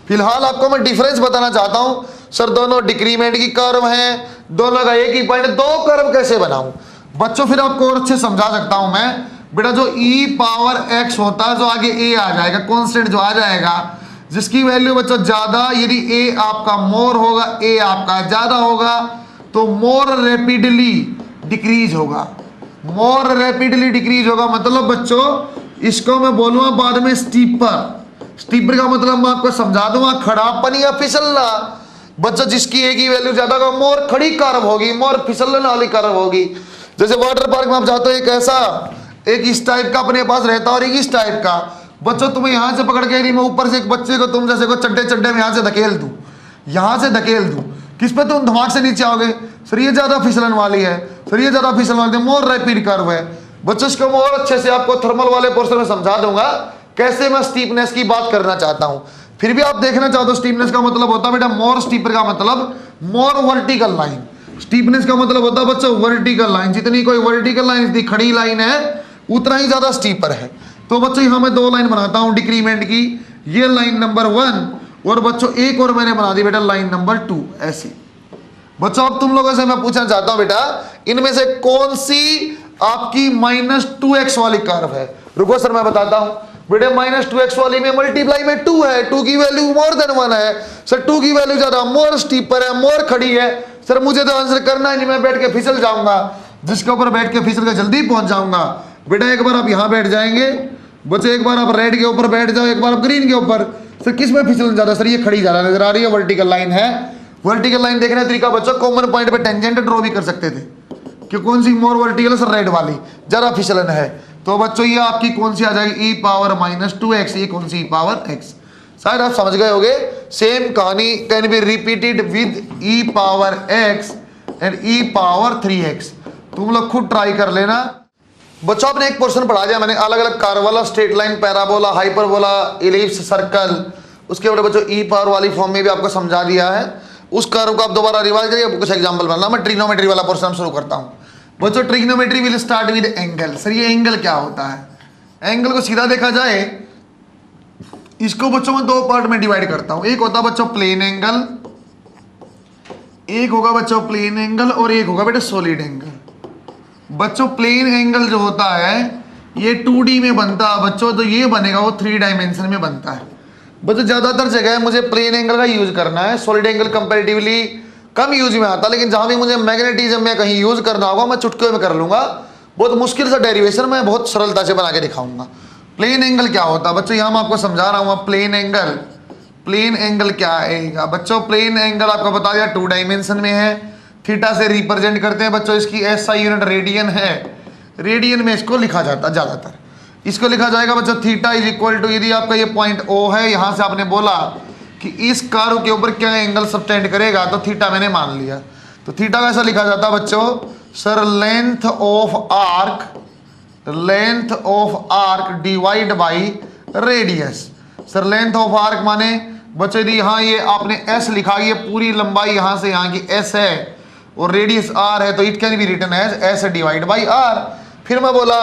फिलहाल आपको मैं डिफरेंस बताना चाहता हूं। सर दोनों डिक्रीमेंट की कर्व हैं, दोनों का एक ही पॉइंट, दो कर्व कैसे बनाऊं बच्चों? फिर आपको और अच्छे समझा सकता हूं मैं बेटा। जो e पावर x होता है, जो आगे a आ जाएगा, कॉन्स्टेंट जो आ जाएगा, जिसकी वैल्यू बच्चों ज्यादा, यदि ए आपका मोर होगा, ए आपका ज्यादा होगा, तो मोर रैपिडली डिक्रीज होगा, मोर रैपिडली डिक्रीज होगा। मतलब बच्चों इसको मैं बोलूंगा बाद में स्टीपर। स्टीपर का मतलब मैं आपको समझा दूंगा, खड़ापन या फिसलना। बच्चों जिसकी ए की वैल्यू ज्यादा होगा, मोर खड़ी कर्व होगी, मोर फिसलने वाली कर्व होगी। जैसे वाटर पार्क में आप जाते हो, एक ऐसा, एक इस टाइप का अपने पास रहता है और एक इस टाइप का। बच्चों तुम्हें यहां से पकड़ के, मैं ऊपर से एक बच्चे को तुम जैसे को चड्डे में यहां से धकेल दूं, यहां से धकेल दूं, किस पे तुम धमाक से नीचे आओगे? सर ये ज्यादा फिसलन वाली है, सर ये ज्यादा फिसलन वाली है, मोर रैपिड कर्व है। बच्चों इसको मैं और अच्छे से आपको थर्मल वाले पोर्शन में समझा दूंगा कैसे मैं स्टीपनेस की बात करना चाहता हूं। फिर भी आप देखना चाहते हो, स्टीपनेस का मतलब होता है बेटा मोर, स्टीपर का मतलब मोर वर्टिकल लाइन। स्टीपनेस का मतलब होता है बच्चों वर्टिकल लाइन। जितनी कोई वर्टिकल लाइन, जितनी खड़ी लाइन है, उतना ही ज्यादा स्टीपर है। तो बच्चों यहां मैं दो लाइन बनाता हूं डिक्रीमेंट की, ये लाइन नंबर 1 और बच्चों एक और मैंने बना दी बेटा लाइन नंबर 2, ऐसी। बच्चों अब तुम लोगों से मैं पूछना चाहता हूं बेटा, इनमें से कौन सी आपकी -2x वाली कर्व है? रुको सर मैं बताता हूं बेटे, -2x वाली में मल्टीप्लाई में 2 है, 2 की वैल्यू मोर देन 1 है। सर 2 की वैल्यू ज्यादा, मोर स्टीपर है, मोर खड़ी है। सर मुझे तो आंसर करना ही नहीं, मैं बैठ के फिसल जाऊंगा, जिसके ऊपर बैठ के फिसल के जल्दी पहुंच जाऊंगा। बेटा एक बार आप यहां बैठ जाएंगे, बच्चों एक बार आप रेड के ऊपर बैठ जाओ, एक बार आप ग्रीन के ऊपर। सर किस में फिसल ज्यादा? सर ये खड़ी ज्यादा नजर आ रही है, वर्टिकल लाइन है। वर्टिकल लाइन देखने का तरीका बच्चों, कॉमन पॉइंट पे टेंजेंट ड्रॉ भी कर सकते थे कि कौन सी मोर वर्टिकल है? सर रेड वाली, ज्यादा फिसलन है। तो बच्चों ये आपकी कौन सी आ जाएगी? e power -2x। ये कौन सी e पावर x? शायद आप समझ गए होगे। सेम कहानी can be repeated with e power x and e power 3x। तुम लोग खुद ट्राई कर लेना। बच्चों आपने एक पोर्शन पढ़ा दिया मैंने, अलग अलग कर्व वाला, straight line, parabola, hyperbola, ellipse, circle. उसके बाद बच्चों e पावर वाली फॉर्म में भी आपको समझा दिया है। उस कर्व को आप दोबारा रिवाइज करिए, कुछ एग्जांपल बनाना। मैं ट्रिग्नोमेट्री वाला पोर्शन शुरू करता हूं। बच्चों trigonometry will start with angle. Sir ये एंगल क्या होता है? एंगल को सीधा देखा जाए, इसको बच्चों में दो पार्ट में डिवाइड करता हूं। एक होता है बच्चों प्लेन एंगल, एक होगा बच्चों प्लेन एंगल, और एक होगा बेटा सॉलिड एंगल। बच्चों प्लेन एंगल जो होता है ये 2D में बनता है बच्चों, तो ये बनेगा वो 3 डायमेंशन में बनता है। बच्चों ज्यादातर जगह मुझे प्लेन एंगल का यूज करना है, सॉलिड एंगल कंपैरेटिवली कम यूज में आता, लेकिन जहां भी मुझे मैग्नेटिज्म में कहीं यूज करना होगा मैं चुटकियों में कर लूंगा। बहुत मुश्किल सा डेरिवेशन मैं बहुत सरलता से बना के दिखाऊंगा। प्लेन एंगल क्या होता है बच्चों, यहां मैं आपको समझा रहा हूं। प्लेन एंगल, प्लेन एंगल क्या आएगा बच्चों? प्लेन एंगल आपको बता दिया 2 डायमेंशन में है, थीटा से रिप्रेजेंट करते हैं बच्चों। इसकी ऐसा यूनिट रेडियन है, रेडियन में इसको लिखा जाता है ज्यादातर। इसको लिखा जाएगा बच्चों थीटा इज इक्वल टू, यदि आपका ये पॉइंट O है, यहां से आपने बोला कि इस कर्व के ऊपर क्या एंगल सबटेंड करेगा, तो थीटा मैंने मान लिया। तो थीटा कैसा लिखा जाता है बच्चों? Sir length of arc, length of arc divide by radius. Sir length of arc माने बच्चों यदि यहाँ ये आपने S लिखा, ये पूरी लंबाई यहाँ से यहाँ की S है और रेडियस R है, तो it can be written as S divide by R। फिर मैं बोला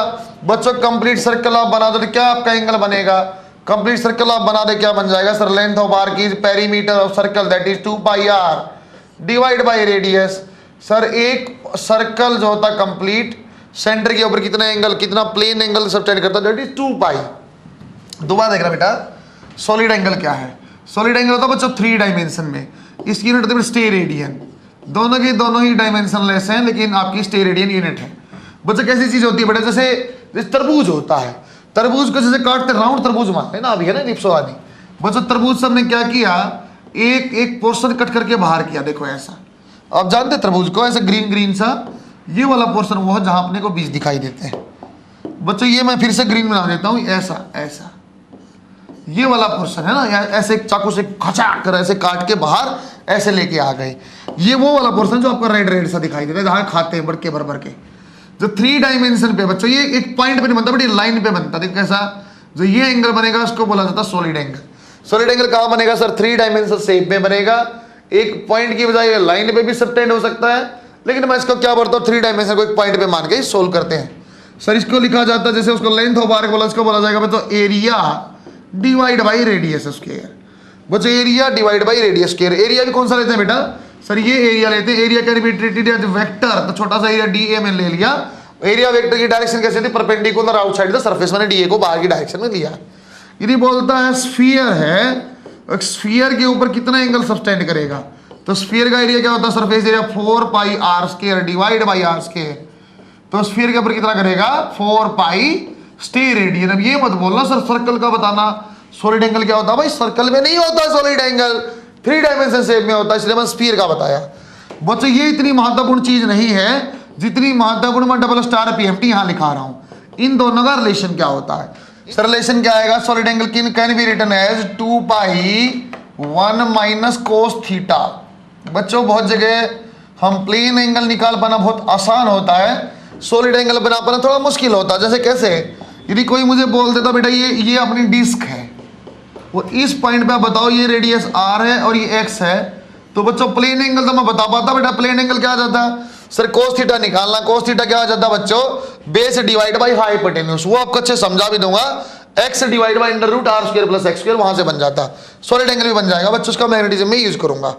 बच्चों कंप्लीट सर्कल आप बना दो तो क्या आपका एंगल बनेगा? कंप्लीट सर्कल आप बना दे क्या बन जाएगा? Sir length of arc is perimeter of circle that is 2 pi r divide by radius. Sir एक सर्कल जो होता कंप्लीट, सेंटर के ऊपर कितना एंगल, कितना प्लेन एंगल सबटेंड करता है, दैट इज 2 पाई। दोबारा देखना बेटा, सॉलिड एंगल क्या है? सॉलिड एंगल होता है बच्चों 3 डायमेंशन में। इसकी यूनिट होती है स्टेरेडियन। दोनों की दोनों ही डायमेंशन लेस हैं, लेकिन आपकी स्टेरेडियन यूनिट है। बच्चों कैसी चीज होती है बेटा? जैसे तरबूज होता है, तरबूज को जैसे काटते राउंड तरबूज मानते हैं ना, अभी है ना रिप्सो आदि। बच्चों तरबूज सब ने क्या किया, एक एक पोर्शन कट करके बाहर किया। देखो ऐसा, आप जानते हैं तरबूज को, ऐसे ग्रीन ग्रीन सा, ये वाला पोर्शन वो है जहां अपने को बीज दिखाई देते हैं। बच्चों ये मैं फिर से ग्रीन बना देता हूँ, ऐसा ऐसा ये वाला पोर्शन है ना, ऐसे चाकू से खचाक कर ऐसे काट के बाहर ऐसे लेके आ गए। ये वो वाला पोर्शन जो आपका रेड रेड सा दिखाई देता है, जहां खाते हैं बड़के भर भर के। जो 3 डायमेंशन पे बच्चों ये एक पॉइंट पे नहीं बनता, बट ये लाइन पे बनता। देखो कैसा, जो ये एंगल बनेगा उसको बोला जाता है सॉलिड एंगल। सॉलिड एंगल कहां बनेगा सर? 3 डायमेंशन शेप में बनेगा। एक पॉइंट की बजाय लाइन पे भी सबटेंड हो सकता है, लेकिन मैं इसको क्या बोलता हूँ, 3 डायमेंशन को एक पॉइंट पे मान के सोल्व करते हैं। सर इसको लिखा जाता है, जैसे उसको लेंथ ऑफ आर्क बोला, इसको बोला जाएगा तो area divide by radius square. बच्चों area divide by radius square. Area भी कौन सा लेते हैं बेटा? सर ये एरिया लेते हैं। Area can be treated as vector, तो छोटा सा एरिया डीए में ले लिया। एरिया वेक्टर की डायरेक्शन कैसे थी? परपेंडिकुलर आउटसाइड द सरफेस, मैंने डीए को बाहर की डायरेक्शन में लिया। यदि बोलता है स्फीयर है, एक स्फीयर के ऊपर कितना एंगल सब्सटेंड करेगा? तो स्फीयर का एरिया क्या होता है? Surface area 4 pi r square divide by r square. तो स्फीयर के ऊपर कितना करेगा? 4 पाई स्टे रेडियन। अब ये मत बोलना सर सर्कल का बताना। सॉलिड एंगल क्या होता है भाई? सर्कल में नहीं होता सॉलिड एंगल, 3 डायमेंशन शेप में होता है, इसलिए मैं स्फीयर का बताया। बच्चों ये इतनी महत्वपूर्ण चीज नहीं है जितनी महत्वपूर्ण मैं डबल स्टार पीएमटी यहां लिखा रहा हूं। इन दोनों का रिलेशन क्या होता है? सर रिलेशन क्या आएगा? Solid angle can be written as 2 pi 1 minus cos theta. बच्चों बहुत जगह हम प्लेन एंगल निकाल पाना बहुत आसान होता है, सॉलिड एंगल बना पाना थोड़ा मुश्किल होता है। जैसे कैसे? यदि कोई मुझे बोल देता बेटा ये अपनी डिस्क है, वो इस पॉइंट पे आप बताओ ये रेडियस आर है और ये एक्स है, तो बच्चों प्लेन एंगल तो मैं बता पाता। बेटा प्लेन एंगल क्या आ जाता? सर कोस थीटा निकालना। कोस थीटा क्या आ जाता बच्चों? Base divide by hypotenuse. वो आपको अच्छे समझा भी दूंगा। X divide by under root r square plus x square, वहां से बन जाता। सॉलिड एंगल भी बन जाएगा बच्चों, उसका मैग्नेटिज्म में यूज करूंगा।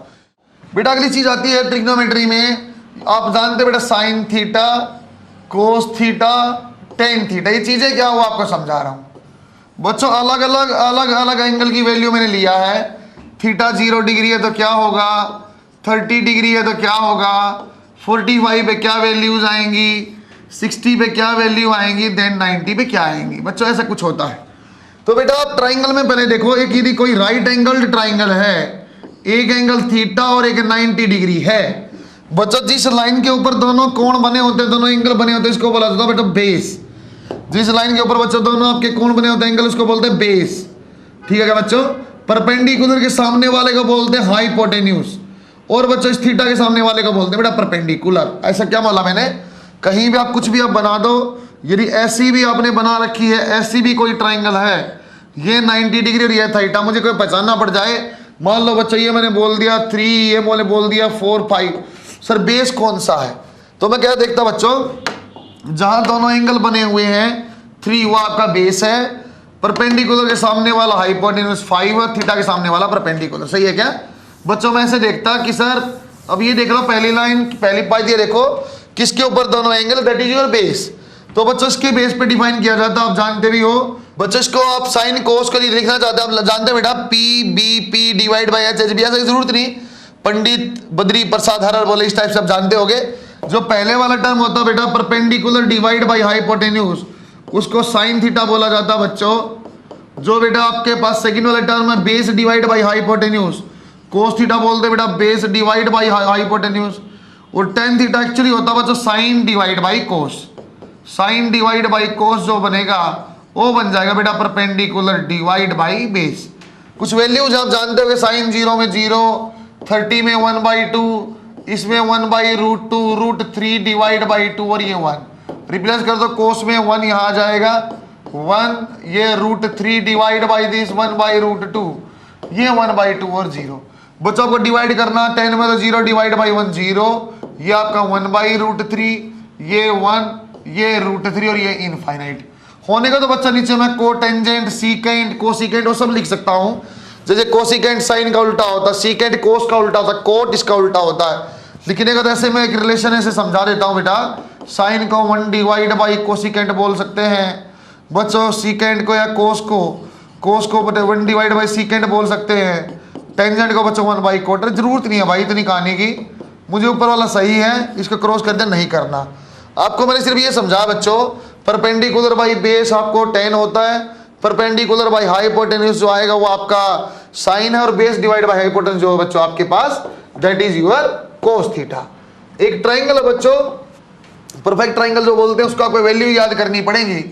बेटा अगली चीज आती है ट्रिग्नोमेट्री में, आप जानते बेटा sine theta, cos theta, tan theta, ये चीजें क्या हुआ आपको समझा रहा हूं बच्चों। अलग अलग एंगल की वैल्यू मैंने लिया है। थीटा 0 डिग्री है तो क्या होगा? 30 डिग्री है तो क्या होगा? 45 पे क्या वैल्यूज आएंगी? 60 पे क्या वैल्यू आएंगी? देन 90 पे क्या आएंगी? बच्चों ऐसा कुछ होता है। तो बेटा आप ट्राइंगल में पहले देखो, एक यदि कोई राइट एंगल्ड ट्राइंगल है, एक एंगल थीटा और एक 90 डिग्री है बच्चों, जिस लाइन के ऊपर दोनों कोण बने होते हैं, दोनों एंगल बने होते हैं, इसको बोला जाता है बेटा बेस। जिस लाइन के ऊपर बच्चों दोनों आपके कोण बने होते हैं एंगल, उसको बोलते हैं बेस। ठीक है क्या बच्चों? परपेंडिकुलर के सामने वाले को बोलते हैं हाइपोटेन्यूज, और बच्चों इस थीटा के सामने वाले को बोलते हैं बेटा परपेंडिकुलर। ऐसा क्या बोला मैंने? कहीं भी आप कुछ भी आप बना दो, यदि ऐसी भी आपने बना रखी है, ऐसी भी कोई ट्राइंगल है, ये 90 डिग्री और ये थीटा, मुझे कोई पहचानना पड़ जाए, मान लो बच्चों ये मैंने बोल दिया 3, ये मैंने बोल दिया 4, 5, सर बेस कौन सा है? तो मैं क्या देखता बच्चों, जहां दोनों एंगल बने हुए हैं 3 वो आपका बेस है, परपेंडिकुलर के सामने वाला हाइपोटेन्यूज 5 और थीटा के सामने वाला परपेंडिकुलर। सही है क्या बच्चों? मैं ऐसे देखता कि सर अब ये देख लो पहली लाइन पहली पाई ये देखो किसके ऊपर दोनों angle, that is your base. तो बच्चों इसके बेस पे डिफाइन किया जाता है, आप जानते भी हो बच्चों। इसको आप साइन कोस को लिखना चाहते हैं, आप जानते हैं बेटा P B P divide by H H B, ऐसा जरूरत नहीं, पंडित बद्री प्रसाद हरर बोले इस टाइप से आप जानते होगे। जो पहले वाला टर्म होता है बेटा परपेंडिकुलर डिवाइड बाई हाइपोटेन्यूज, उसको साइन थीटा बोला जाता है बच्चों। जो बेटा आपके पास सेकंड वाला टर्म है base divide by hypotenuse, cos theta बोलते बेटा बेस डिवाइड बाई हाइपोटेन्यूज। और टेन थीटा एक्चुअली होता बच्चों sine divide by cos. Sine divide by cos जो बनेगा वो बन जाएगा बेटा परपेंडिकुलर डिवाइड बाई बेस। कुछ वैल्यूज आप जानते हो साइन 0 में 0, 30 में 1/2, इसमें 1/√2, √3 डिवाइड बाई 2 और ये 1 रिप्लेस कर दो, कोस में 1 यहाँ आ जाएगा 1, ये √3 डिवाइड बाई दिस 1/√2, ये 1/2 और 0। बच्चों को डिवाइड करना 10 में तो 0 डिवाइड बाई 1 0, ये आपका 1/√3, ये 1, ये √3 और ये इनफाइनाइट होने का। तो बच्चा नीचे मैं कोटेंजेंट, सीकेंट, कोसिकेंट वो सब लिख सकता हूं। जैसे कोसिकेंट साइन का उल्टा होता है, सीकेंट कोस का उल्टा होता है, कोट इसका उल्टा होता है। लिखने का तो ऐसे मैं एक रिलेशन ऐसे समझा देता हूं बेटा, साइन को 1 डिवाइड बाई कोसिकेंट बोल सकते हैं बच्चों, सीकेंट को या कोस को 1 डिवाइड बाई सीकेंट बोल सकते हैं, टेंजेंट को बच्चों 1 बाई कोट। जरूरत नहीं है भाई इतनी कहानी की, मुझे ऊपर वाला सही है, इसको क्रॉस करते नहीं करना। आपको मैंने सिर्फ ये समझा बच्चों, परपेंडिकुलर बाई बेस आपको 10 होता है, परपेंडिकुलर बाई हाइपोटेन्यूज जो आएगा वो आपका साइन है, और बेस डिवाइड बाई हाइपोटेन्यूज जो बच्चों आपके पास that is your cos theta. एक ट्राइंगल है बच्चों, परफेक्ट ट्राइंगल जो बोलते हैं, उसका आपको वैल्यू याद करनी पड़ेगी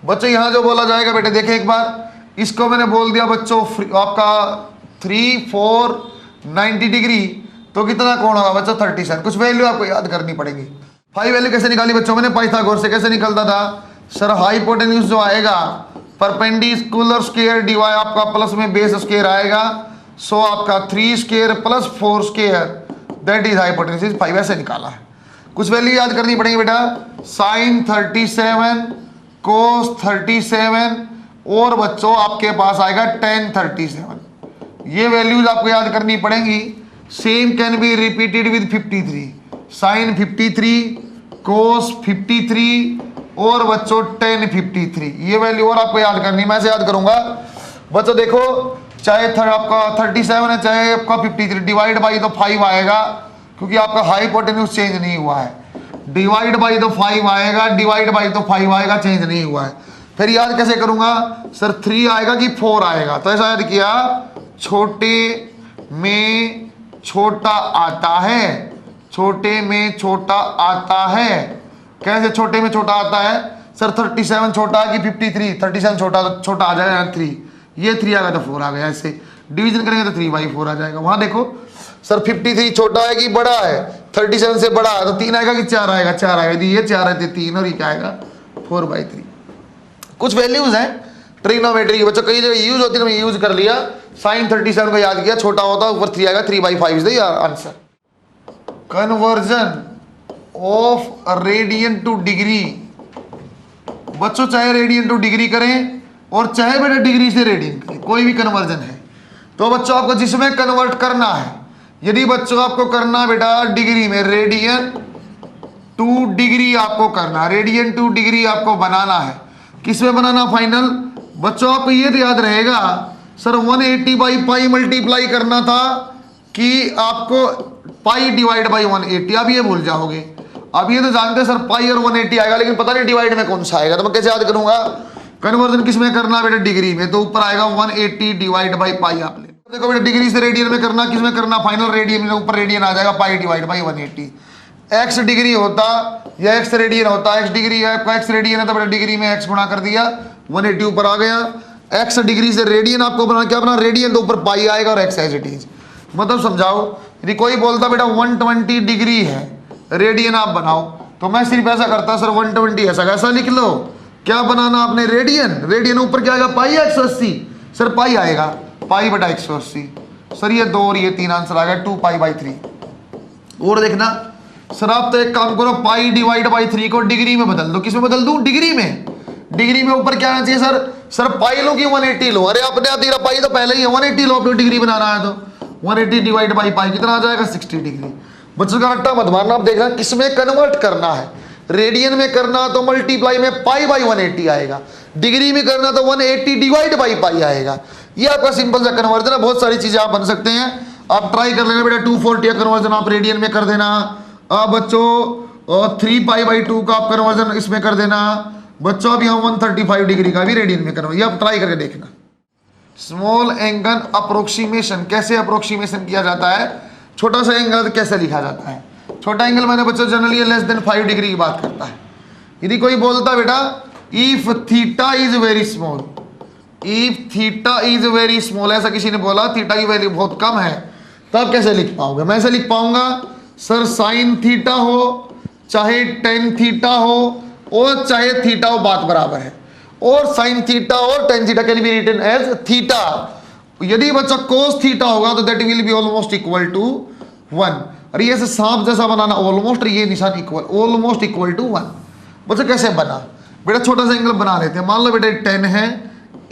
बच्चों। यहां जो बोला जाएगा बेटे देखें एक बार, इसको मैंने बोल दिया बच्चों आपका 3, 4, 90 डिग्री, तो कितना कोण होगा बच्चों 37। कुछ वैल्यू आपको याद करनी पड़ेगी। 5 वैल्यू कैसे निकाली बच्चों मैंने? पाइथागोरस से। कैसे निकलता था सर? हाइपोटेन्यूज जो आएगा परपेंडिकुलर स्क्वायर डिवाइड आपका प्लस में बेस स्क्वायर आएगा, सो आपका 3 square plus 4 square that is hypotenuse. 5 ऐसे निकाला है। कुछ वैल्यू याद करनी पड़ेगी बेटा, साइन 37, कोस 37 और बच्चों आपके पास आएगा tan 37। ये वैल्यूज आपको याद करनी पड़ेंगी। Same can be repeated with 53, sine 53, cos 53 और बच्चों tan 53। ये वैल्यू और आपको याद करनी, मैं से याद करूंगा बच्चों। देखो चाहे आपका 37 है चाहे आपका 53, डिवाइड बाई तो 5 आएगा क्योंकि आपका हाइपोटेन्यूज चेंज नहीं हुआ है। डिवाइड बाई तो 5 आएगा, डिवाइड बाई तो 5 आएगा, चेंज नहीं हुआ है। फिर याद कैसे करूंगा सर, 3 आएगा कि 4 आएगा? तो ऐसा याद किया, छोटे में छोटा आता है, छोटे में छोटा आता है। कैसे छोटे में छोटा आता है सर? 37 छोटा है कि 53? 37 छोटा आ जाएगा 3, ये 3 आ गया तो 4 आ गया। ऐसे डिवीजन करेंगे तो 3/4 आ जाएगा। वहां देखो सर 53 छोटा है कि बड़ा है? 37 से बड़ा है तो 3 आएगा कि 4 आएगा? 4 आएगा। ये 4 है 3 और ये क्या आएगा? 4/3। कुछ वैल्यूज हैं ट्रिग्नोमेट्री की, बच्चों कई जगह यूज होती है, मैंने यूज कर लिया। साइन 37 को याद किया, छोटा होता है ऊपर 3 आएगा, 3/5 is the answer. Conversion of radian two degree, बच्चों चाहे रेडियन टू डिग्री करें और चाहे बेटा डिग्री से रेडियन करें, कोई भी कन्वर्जन है तो बच्चों आपको जिसमें कन्वर्ट करना है, यदि बच्चों आपको करना बेटा डिग्री में, रेडियन टू डिग्री आपको करना, रेडियन टू डिग्री आपको बनाना है। किसमें बनाना फाइनल? बच्चों आपको ये तो याद रहेगा सर 180/π मल्टीप्लाई करना था कि आपको पाई डिवाइड बाई 180, अब ये भूल जाओगे। अब ये तो जानते सर पाई और 180 आएगा, लेकिन पता नहीं डिवाइड में कौन सा आएगा, तो मैं कैसे याद करूंगा? कन्वर्जन किसमें करना बेटा? डिग्री में, तो ऊपर आएगा 180 डिवाइड बाई पाई। आप ले देखो बेटा डिग्री से रेडियन में करना, किसमें करना? फाइनल रेडियन में, ऊपर रेडियन आ जाएगा, pi divide by 180। X degree होता या एक्स रेडियन होता, एक्स डिग्री है आपका, एक्स रेडियन है तो बेटा डिग्री में एक्स गुणा कर दिया, 180 ऊपर आ गया। एक्स डिग्री से रेडियन आपको बना, क्या बना? रेडियन, तो ऊपर पाई आएगा और एक्स एज इट इज। मतलब समझाओ, यदि कोई बोलता बेटा 120 डिग्री है, रेडियन आप बनाओ, तो मैं सिर्फ ऐसा करता सर 120 ऐसा लिख लो। क्या बनाना आपने? रेडियन। रेडियन ऊपर क्या आएगा? पाई 180, सर पाई आएगा, पाई बटा 180। सर ये 2 और ये 3 आंसर आ गया 2π/3। और देखना सर, आप तो एक काम करो, पाई डिवाइड बाई 3 को डिग्री में बदल दो। किसमें बदल दूं? डिग्री में। डिग्री में ऊपर क्या आना चाहिए सर पाई लो कि 180 लो? अरे अपने आप तेरा पाई तो पहले ही है, 180 लो, अपनी डिग्री बनाना है तो 180 डिवाइड बाई पाई कितना आ जाएगा? 60 डिग्री। बच्चों का रट्टा मत मारना, आप देखना किसमें कन्वर्ट करना है। रेडियन में करना तो मल्टीप्लाई में पाई बाई 180 आएगा, डिग्री में करना तो 180 डिवाइड बाई पाई आएगा। ये आपका सिंपल सा कन्वर्जन है। बहुत सारी चीजें आप बन सकते हैं, आप ट्राई कर लेना बेटा। 240 का कन्वर्जन आप रेडियन में कर देना। अब बच्चों 3π/2 का आप कन्वर्जन इसमें कर देना। बच्चों अब यहाँ 135 डिग्री का भी रेडियन में करना, ये आप ट्राई करके देखना। स्मॉल एंगल अप्रोक्सीमेशन, कैसे अप्रोक्सीमेशन किया जाता है? छोटा सा एंगल कैसे लिखा जाता है? छोटा एंगल मैंने बच्चों जनरली लेस देन 5 डिग्री की बात करता है। यदि कोई बोलता बेटा if theta is very small, if theta is very small, ऐसा किसी ने बोला थीटा की वैल्यू बहुत कम है, तो आप कैसे लिख पाओगे? मैं ऐसे लिख पाऊंगा सर साइन थीटा हो चाहे टेन थीटा हो और चाहे थीटा हो, बात बराबर है। और साइन थीटा और tan theta can be written as theta. यदि बच्चा कोस थीटा होगा तो that will be almost equal to 1। और ये सांप जैसा बनाना, ऑलमोस्ट, ये निशान इक्वल, ऑलमोस्ट इक्वल टू 1। बच्चा कैसे बना? बेटा छोटा सा एंगल बना लेते हैं। मान लो बेटा 10 है,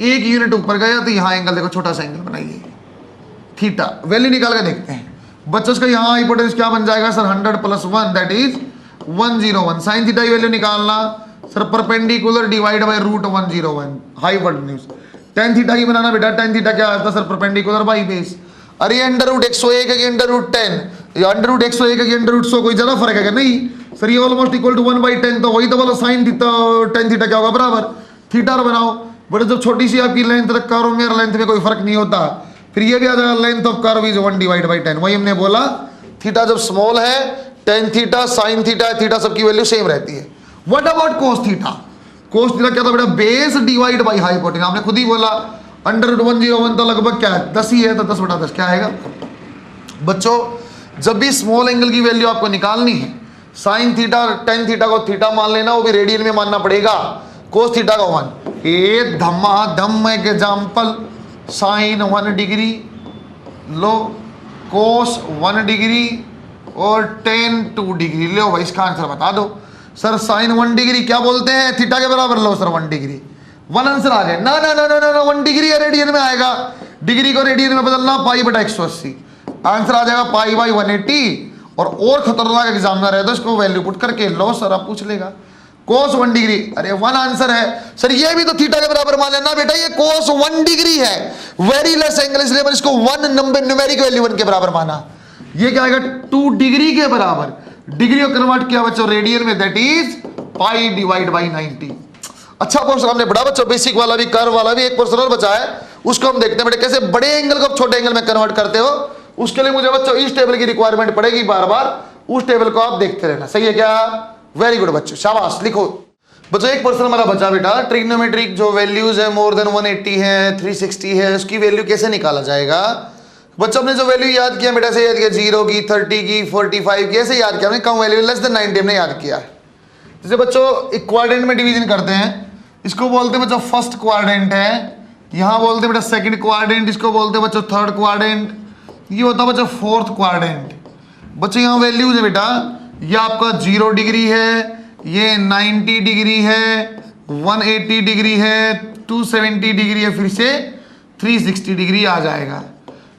1 यूनिट ऊपर गया तो यहाँ एंगल देखो, छोटा सा एंगल बनाइए, थीटा। वैल्यू निकाल के देखते हैं बच्चों। इसका यहाँ हाइपोटेन्यूज क्या बन जाएगा sir? 100 + 1 that is 101। Sine theta की वैल्यू निकालना sir, perpendicular divide by √101 hypotenuse. Tan theta की बनाना बेटा, टेन थीटा क्या आता है सर? Perpendicular by base. अरे √101 के √10, √101 के √100, कोई ज्यादा फर्क है क्या? नहीं सर, ये ऑलमोस्ट इक्वल टू 1/10, तो वही तो बोला साइन थीटा टेन थीटा क्या होगा? बराबर थीटा बनाओ। बट जब छोटी सी आपकी लेंथ तक कर्व में, लेंथ में कोई फर्क नहीं होता, फिर ये भी आ जाएगा लेंथ ऑफ कर्व इज 1/10। वही हमने बोला थीटा जब स्मॉल है, tan theta, sine theta, theta सबकी वैल्यू सेम रहती है। What about cos theta? Cos theta क्या था बेटा? Base divide by hypotenuse. आपने खुद ही बोला √101 तो लगभग क्या है? 10 ही है, तो 10/10 क्या आएगा? बच्चों जब भी स्मॉल एंगल की वैल्यू आपको निकालनी है, साइन थीटा टेन थीटा को थीटा मान लेना, वो भी रेडियन में मानना पड़ेगा। कोस थीटा का 1, एक धमाधम एग्जाम्पल, साइन 1 डिग्री लो, कोस 1 डिग्री और टेन 2 डिग्री लो भाई। इसका आंसर बता दो सर। साइन 1 डिग्री क्या बोलते हैं? थीटा के बराबर लो सर 1 डिग्री। 1 आंसर आ गया। ना ना ना ना ना 1 डिग्री रेडियन में आएगा, डिग्री को रेडियन में बदलना, पाई बटा 180 आंसर आ जाएगा, पाई बाई 180। और खतरनाक एग्जामिनर है तो इसको वैल्यू पुट करके लो सर, आप पूछ लेगा cos 1 डिग्री, अरे 1 आंसर है सर। ये भी तो थीटा के बराबर मान लेना बेटा, ये cos 1 डिग्री है, वेरी लेस एंगल, इसलिए मैंने इसको 1 नंबर न्यूमेरिक वैल्यू 1 के बराबर माना। ये क्या आएगा 2 डिग्री के बराबर, डिग्री को कन्वर्ट किया बच्चों रेडियन में, that is pi divide by 90। अच्छा क्वेश्चन हमने पढ़ा बच्चों, बेसिक वाला भी, कर्व वाला भी। एक क्वेश्चन और बचा है, उसको हम देखते हैं बेटे कैसे बड़े एंगल को छोटे एंगल में कन्वर्ट करते हो। उसके लिए मुझे बच्चों इस टेबल की रिक्वायरमेंट पड़ेगी बार बार, उस टेबल को आप देखते रहना, सही है क्या? वेरी गुड बच्चों, शाबाश। लिखो बच्चों, एक क्वेश्चन हमारा बचा बेटा, ट्रिग्नोमेट्रिक जो वैल्यूज है मोर देन 180 है, 360 है, उसकी वैल्यू कैसे निकाला जाएगा। बच्चों हमने जो वैल्यू याद किया बेटा से याद किया, 0 की, 30 की, 45 की, ऐसे याद किया हमने, कम वैल्यू लेस देन 90 हमने याद किया। जैसे बच्चों एक क्वाड्रेंट में डिवीजन करते हैं, इसको बोलते हैं बच्चों फर्स्ट क्वाड्रेंट है, यहां बोलते हैं बेटा सेकंड क्वाड्रेंट, इसको बोलते हैं बच्चों थर्ड क्वाड्रेंट, ये होता है बच्चों फोर्थ क्वाड्रेंट। बच्चों यहाँ वैल्यूज है बेटा, ये आपका 0 डिग्री है, ये 90 डिग्री है, 180 डिग्री है, 270 डिग्री है, फिर से 360 डिग्री आ जाएगा।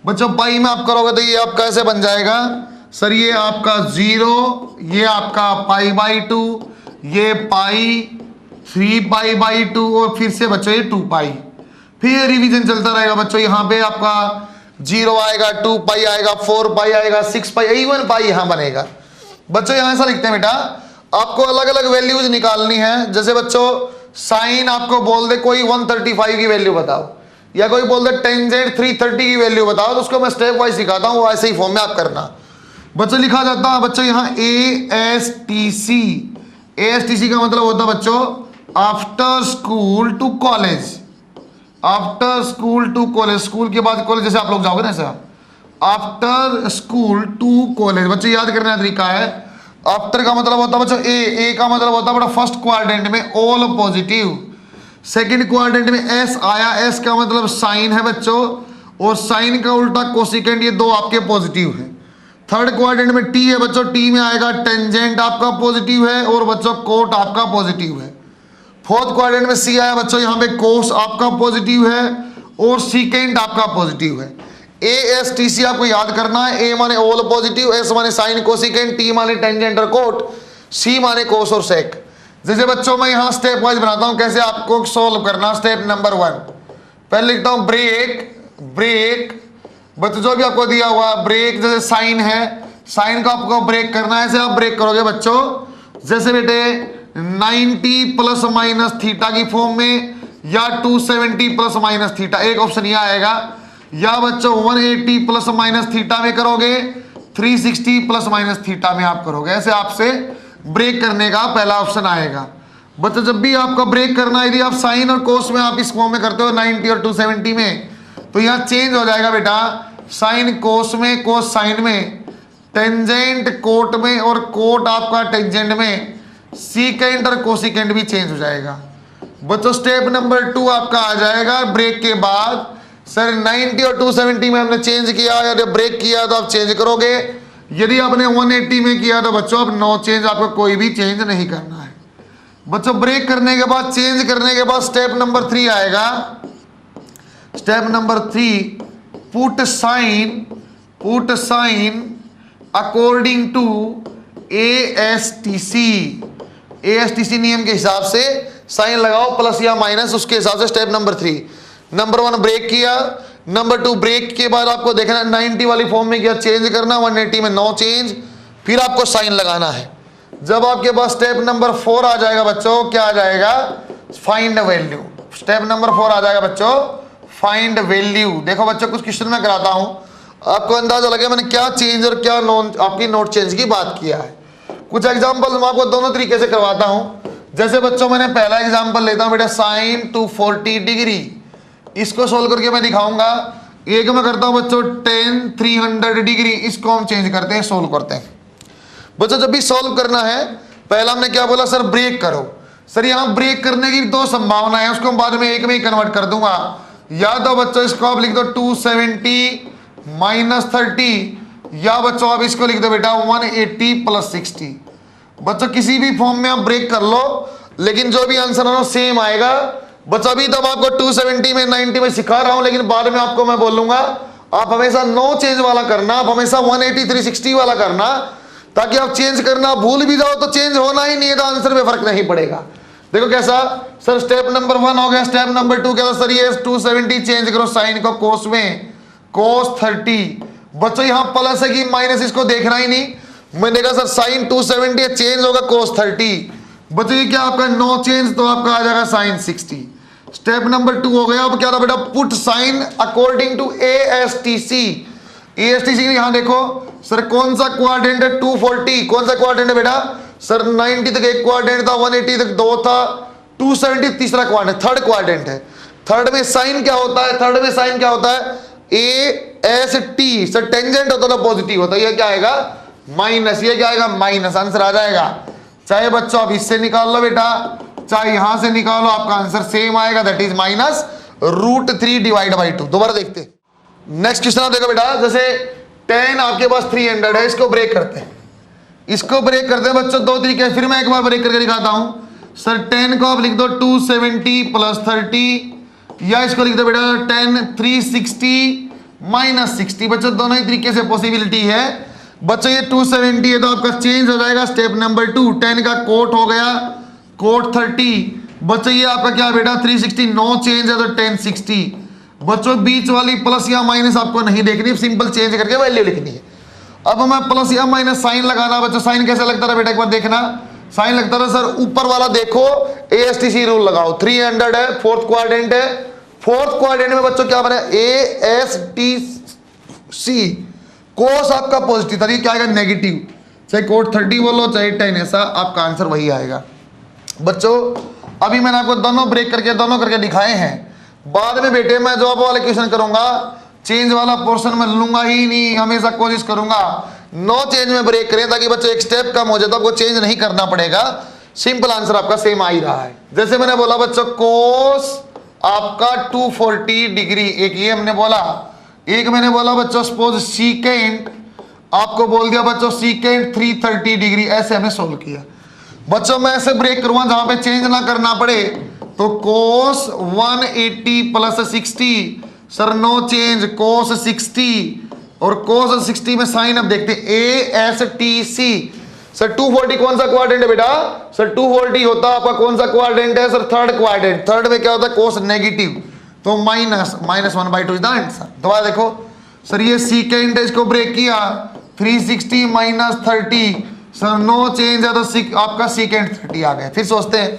बच्चों पाई में आप करोगे तो ये आपका ऐसे बन जाएगा सर, ये आपका 0, ये आपका पाई बाई 2, ये पाई, 3 पाई बाई 2, और फिर से बच्चों ये 2 पाई। फिर रिवीजन चलता रहेगा बच्चों, यहाँ पे आपका 0 आएगा, 2 पाई आएगा, 4 पाई आएगा, 6 पाई, इवन पाई यहाँ बनेगा। बच्चों यहाँ ऐसा लिखते हैं बेटा, आपको अलग अलग वैल्यूज निकालनी है। जैसे बच्चों साइन आपको बोल दे कोई 135 की वैल्यू बताओ, या कोई बोल दे टेंजेंट 330 की वैल्यू बताओ, तो उसको मैं स्टेप वाइज सिखाता हूँ, वो ऐसे ही फॉर्म में आप करना। बच्चों लिखा जाता है बच्चों यहाँ ASTC, ASTC का मतलब होता है बच्चों after school to college, after school to college, school के बाद कॉलेज, जैसे आप लोग जाओगे ना sir, after school to college. बच्चों याद करने का तरीका है, आफ्टर का मतलब होता है बच्चों ए का मतलब होता है बड़ा फर्स्ट क्वाड्रेंट में ऑल पॉजिटिव, सेकंड क्वाड्रेंट में एस आया, एस का मतलब साइन है बच्चों, और साइन का उल्टा कोसिकेंट, ये दो आपके पॉजिटिव है। थर्ड क्वाड्रेंट में टी है बच्चों, टी में आएगा टेंजेंट आपका पॉजिटिव है, और बच्चों कोट आपका पॉजिटिव है। फोर्थ क्वाड्रेंट में सी आया बच्चों, यहाँ पे कोस आपका पॉजिटिव है, और सीकेंट आपका पॉजिटिव है। ASTC आपको याद करना है, ए माने ऑल पॉजिटिव, एस माने साइन कोसिकेंट, टी माने टेंजेंट और कोट, सी माने कोस और सेक। जैसे बच्चों मैं यहाँ स्टेप वाइज बनाता हूँ कैसे आपको सोल्व करना। स्टेप नंबर 1 पहले लिखता हूँ ब्रेक, बच्चों जो भी आपको दिया हुआ ब्रेक, जैसे साइन है, साइन का आपको ब्रेक करना है, ऐसे आप ब्रेक करोगे बच्चों। जैसे बेटे 90 प्लस माइनस थीटा की फॉर्म में, या 270 प्लस माइनस थीटा, एक ऑप्शन यह आएगा, या बच्चों 180 प्लस माइनस थीटा में करोगे, 360 प्लस माइनस थीटा में आप करोगे। ऐसे आपसे ब्रेक करने का पहला ऑप्शन आएगा। बच्चों जब भी आपका ब्रेक करना, यदि आप साइन और कोस में आप इस फॉर्म में करते हो 90 और 270 में, तो यहाँ चेंज हो जाएगा बेटा, साइन कोस में, कोस साइन में, टेंजेंट कोट में, और कोट आपका टेंजेंट में, सीकेंट और कोसिकेंट भी चेंज हो जाएगा। बच्चों स्टेप नंबर 2 आपका आ जाएगा ब्रेक के बाद, सर 90 और 270 में हमने चेंज किया, या ब्रेक किया तो आप चेंज करोगे। यदि आपने 180 में किया तो बच्चों अब नो चेंज, आपको कोई भी चेंज नहीं करना है। बच्चों ब्रेक करने के बाद, चेंज करने के बाद स्टेप नंबर 3 आएगा। Step number 3 put sign according to ASTC नियम के हिसाब से साइन लगाओ, प्लस या माइनस, उसके हिसाब से स्टेप नंबर 3। नंबर 1 ब्रेक किया, नंबर 2 ब्रेक के बाद आपको देखना 90 वाली फॉर्म में क्या चेंज करना, 180 में नो चेंज, फिर आपको साइन लगाना है। जब आपके पास स्टेप नंबर 4 आ जाएगा बच्चों, क्या आ जाएगा, फाइंड वैल्यू। स्टेप नंबर 4 आ जाएगा बच्चों फाइंड वैल्यू। देखो बच्चों कुछ क्वेश्चन में कराता हूं, आपको अंदाजा लगे मैंने क्या चेंज और क्या नॉन आपकी नोट चेंज की बात किया है। कुछ एग्जांपल मैं आपको दोनों तरीके से करवाता हूं। जैसे बच्चों मैंने पहला एग्जांपल लेता हूं बेटा, साइन 240 डिग्री, इसको सोल्व करके मैं दिखाऊंगा। एक में करता हूं बच्चों tan 300 डिग्री, इसको हम चेंज करते हैं, सोल्व करते हैं। बच्चों जब भी सोल्व करना है, पहला हमने क्या बोला, सर ब्रेक करो। सर यहाँ ब्रेक करने की 2 संभावना है, उसको बाद में एक में ही कन्वर्ट कर दूंगा। या तो बच्चों इसको आप लिख दो 270 माइनस 30, या बच्चों आप इसको लिख दो बेटा 180 प्लस 60। बच्चों किसी भी फॉर्म में आप ब्रेक कर लो, लेकिन जो भी आंसर है सेम आएगा। बच्चों अभी तब आपको 270 में 90 में सिखा रहा हूं, लेकिन बाद में आपको मैं बोलूंगा आप हमेशा नो चेंज वाला करना, आप हमेशा 180 360 वाला करना। ताकि आप चेंज करना भूल भी जाओ तो चेंज होना ही नहीं है, तो आंसर में फर्क नहीं पड़ेगा। देखो कैसा सर, स्टेप नंबर 1 हो गया। स्टेप नंबर 2 क्या था सर, ये 270 चेंज करो साइन को कोस में, कोस 30। बच्चों यहाँ प्लस है कि माइनस, इसको देखना ही नहीं। मैंने देखा सर साइन 270 चेंज होगा कोस 30। बच्चों ये क्या आपका नो चेंज, तो आपका आ जाएगा साइन 60। स्टेप नंबर 2 हो गया। अब क्या था बेटा, put sign according to ASTC। ASTC यहां देखो सर, कौन सा क्वाड्रेंट है 240, कौन सा क्वाड्रेंट है बेटा सर, 90 तक एक क्वाड्रेंट था, 180 तक 2 था, 270 तीसरा क्वाड्रेंट, थर्ड क्वाड्रेंट है। थर्ड में साइन क्या होता है, थर्ड में साइन क्या होता है, AST सर, टेंजेंट होता है पॉजिटिव होता है, ये क्या आएगा माइनस, ये क्या आएगा माइनस, आंसर आ जाएगा। चाहे बच्चों अब इससे निकाल लो बेटा, चाहे यहां से निकालो, आपका आंसर सेम आएगा, that is minus √3 divide by 2। दोबारा देखते हैं नेक्स्ट क्वेश्चन। आप देखो बेटा, जैसे 10 आपके पास 300 है, इसको ब्रेक करते हैं, इसको ब्रेक करते हैं बच्चों, दो तरीके, फिर मैं एक बार ब्रेक करके दिखाता हूं सर। 10 को आप लिख दो 270 प्लस 30, या इसको लिख दो बेटा 10 360 माइनस 60। बच्चों दोनों ही तरीके से पॉसिबिलिटी है। बच्चों ये 270 है तो आपका चेंज हो जाएगा स्टेप नंबर 2, 10 का कोट हो गया कोट 30। बच्चों ये आपका क्या बेटा 360, नो चेंज है तो 1060। बच्चों बीच वाली प्लस या माइनस आपको नहीं देखनी, सिंपल चेंज करके वैल्यू लिखनी है। अब मैं प्लस या माइनस साइन लगाना। बच्चों साइन कैसे लगता था बेटा, एक बार देखना, साइन लगता था सर ऊपर वाला देखो ASTC रूल लगाओ, 300 है, फोर्थ क्वाड्रेंट है, फोर्थ क्वाड्रेंट में बच्चों क्या बना ASTC, कोस आपका पॉजिटिव था, ये क्या आएगा नेगेटिव, चाहे कोट 30 बोलो चाहे 10, ऐसा आपका आंसर वही आएगा। बच्चों अभी मैंने आपको दोनों ब्रेक करके दोनों करके दिखाए हैं। बाद में बेटे मैं जवाब वाले क्वेश्चन करूंगा, चेंज वाला पोर्शन में लूंगा ही नहीं, हमेशा कोशिश करूंगा नो चेंज में ब्रेक करें, ताकि बच्चों एक स्टेप कम हो जाए तो आपको चेंज नहीं करना पड़ेगा, सिंपल आंसर आपका सेम आ ही रहा है। जैसे मैंने बोला बच्चों कोस आपका 240 डिग्री, एक ये हमने बोला, एक मैंने बोला बच्चों सपोज सीकेंट, आपको बोल दिया बच्चों सीकेंट 330 डिग्री, ऐसे हमें सोल्व किया। बच्चों मैं ऐसे ब्रेक करूंगा जहां पे चेंज ना करना पड़े, तो कोस 180 प्लस 60 सर नो चेंज कोस 60, और कोस 60 में साइन अब देखते ASTC सर 240 कौन सा क्वाड्रेंट है बेटा सर 240 होता आपका कौन सा क्वाड्रेंट है सर थर्ड क्वाड्रेंट, थर्ड में क्या होता है कोस नेगेटिव, तो -1/2 इज द आंसर। दोबारा देखो सर ये सीकेंट है, इसको ब्रेक किया 360 माइनस 30 सर नो चेंज है तो आपका सीकेंट 30 आ गया। फिर सोचते हैं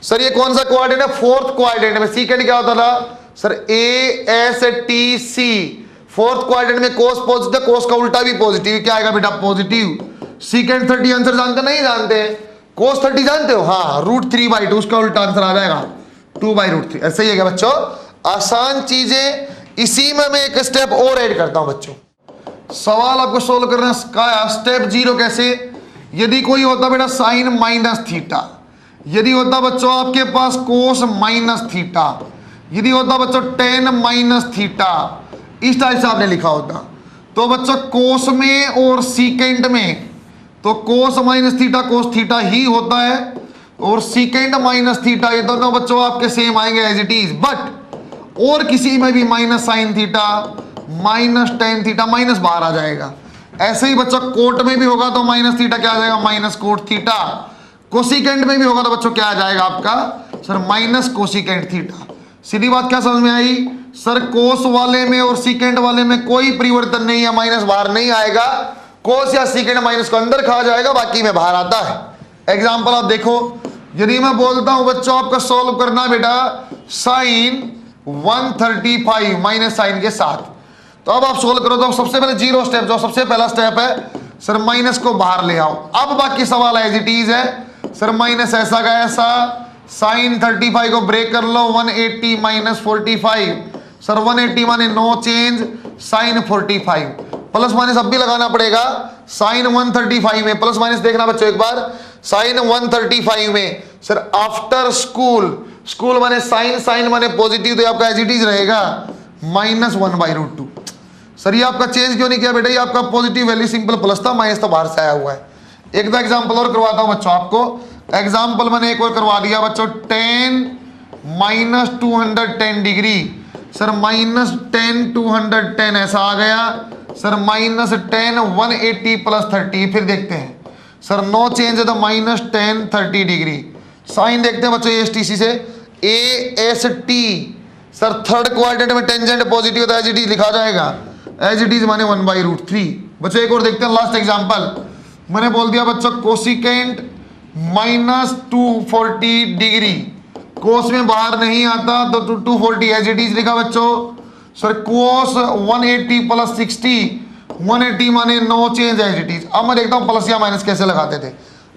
सर ये कौन सा क्वाड्रेंट है, फोर्थ क्वाड्रेंट में सीकेंट क्या होता था सर ASTC, फोर्थ क्वाड्रेंट में कोस पॉजिटिव, कोस का उल्टा भी पॉजिटिव, क्या आएगा बेटा पॉजिटिव। सीकेंट 30 आंसर जानते नहीं जानते, कोस 30 जानते हो, हाँ √3/2 उसका उल्टा आंसर आ जाएगा 2/√3, ऐसे ही है बच्चों। आसान चीजें, इसी में मैं एक स्टेप और ऐड करता हूं बच्चों। सवाल आपको सोल्व करना है स्टेप 0 कैसे, यदि कोई होता बेटा साइन -θ, यदि होता बच्चों आपके पास कोस -θ, यदि होता बच्चों tan -θ, इस टाइप से आपने लिखा होता, तो बच्चों कोस में और सीकेंट में तो कोस -θ कोस θ ही होता है, और सीकेंट -θ ये दोनों बच्चों आपके सेम आएंगे एज इट इज, बट और किसी में भी -sin θ -tan θ माइनस बाहर आ जाएगा। ऐसे ही बच्चों कोट में भी होगा तो -θ क्या आ जाएगा -cot θ, कोसिकेंट में भी होगा तो बच्चों क्या आ जाएगा आपका सर -कोसिकेंट θ। सीधी बात क्या समझ में आई सर, कोस वाले में और सीकेंट वाले में कोई परिवर्तन नहीं है, माइनस बाहर नहीं आएगा, कोस या सीकेंट माइनस को अंदर खा जाएगा, बाकी में बाहर आता है। एग्जांपल आप देखो, यदि मैं बोलता हूं बच्चों आपका सॉल्व करना बेटा साइन 135 माइनस साइन के साथ, तो अब आप सोल्व करो तो सबसे पहले 0 स्टेप, जो सबसे पहला स्टेप है सर माइनस को बाहर ले आओ। अब बाकी सवाल एज इट इज है सर, माइनस ऐसा का ऐसा, साइन 35 को ब्रेक कर लो 180 माइनस 45 सर 180 माने no change, sine 45 plus minus अब भी लगाना पड़ेगा, साइन 135 में प्लस माइनस देखना बच्चों एक बार, साइन 135 में सर आफ्टर स्कूल, स्कूल माने साइन, साइन माने पॉजिटिव, तो आपका एज इट इज रहेगा -1/√2। सर ये आपका चेंज क्यों नहीं किया बेटा, ये आपका पॉजिटिव वैल्यू सिंपल प्लस था, माइनस तो बाहर से आया हुआ है। एक दो एग्जांपल और करवाता हूं बच्चों आपको, एग्जांपल मैंने एक और करवा दिया बच्चों, tan -210 डिग्री सर -10 210 ऐसा आ गया, सर -10 180 + 30, फिर देखते हैं सर नो चेंज है तो -10 30 डिग्री। साइन देखते हैं बच्चों ASTC से, AST सर थर्ड क्वाड्रेंट में टेंजेंट पॉजिटिव तो एज इट इज लिखा जाएगा, एज इट इज माने 1/√3। बच्चों एक और देखते हैं लास्ट एग्जांपल, मैंने बोल दिया बच्चों कोसिकेंट -240 डिग्री, कोस में बाहर नहीं आता तो 240 एज इट इज लिखा बच्चों। सर कोस 180 + 60, 180 माने no change as it is. अब मैं देखता हूं प्लस या माइनस कैसे लगाते थे।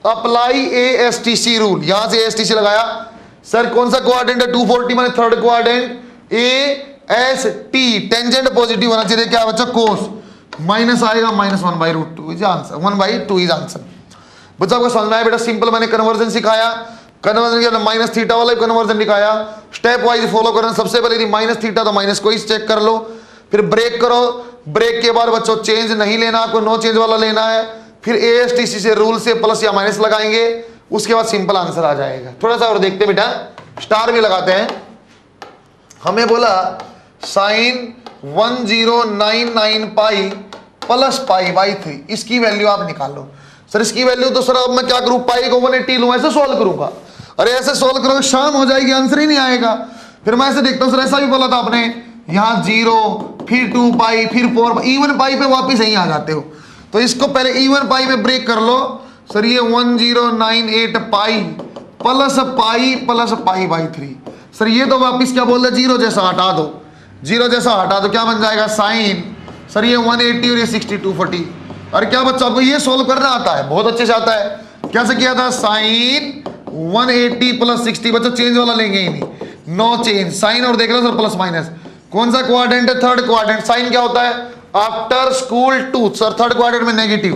अप्लाई ASTC रूल, यहां से ASTC लगाया। सर कौन सा क्वाड्रेंट है 240 माने third quadrant, AST tangent positive होना चाहिए। क्या बच्चा कोस माइनस आएगा -1/√2 इज आंसर, 1/2 इज आंसर। बच्चा आपको समझ में आया बेटा, सिंपल मैंने कन्वर्जन सिखाया, कन्वर्जन के माइनस थीटा वाला कन्वर्जन दिखाया, स्टेप वाइज फॉलो करना। सबसे पहले माइनस थीटा तो माइनस को ही चेक कर लो, फिर ब्रेक करो, ब्रेक के बाद बच्चों चेंज नहीं लेना आपको, नो चेंज वाला लेना है। फिर ASTC से रूल से प्लस या माइनस लगाएंगे, उसके बाद सिंपल आंसर आ जाएगा। थोड़ा सा और देखते बेटा, स्टार भी लगाते हैं। हमें बोला साइन 1099 पाई प्लस π/3, इसकी वैल्यू आप निकाल लो। सर इसकी वैल्यू तो सर अब मैं क्या करूं, पाई को 180 लूं, ऐसे सोल्व करूंगा। अरे ऐसे सोल्व करोगे शाम हो जाएगी, आंसर ही नहीं आएगा। फिर मैं ऐसे देखता हूं, सर ऐसा भी बोला था आपने, यहां 0 फिर 2π फिर 4, इवन पाई पे वापिस यहीं आ जाते हो। तो इसको पहले इवन पाई में ब्रेक कर लो। सर ये 1098 pi plus pi plus π/3। Sir ये तो वापिस क्या बोल रहे, 0 जैसा हटा दो, 0 जैसा हटा दो, क्या बन जाएगा साइन। सर ये 180 और ये 60 240। और क्या बच्चा आपको ये सोल्व करना आता है, बहुत अच्छे से आता है। कैसे किया था, साइन 180 + 60, बच्चा चेंज वाला लेंगे ही नहीं, नो चेंज साइन। और देख लो सर प्लस माइनस, कौन सा क्वाड्रेंट है, थर्ड क्वाड्रेंट। साइन क्या होता है, after school tooth. Sir third quadrant में नेगेटिव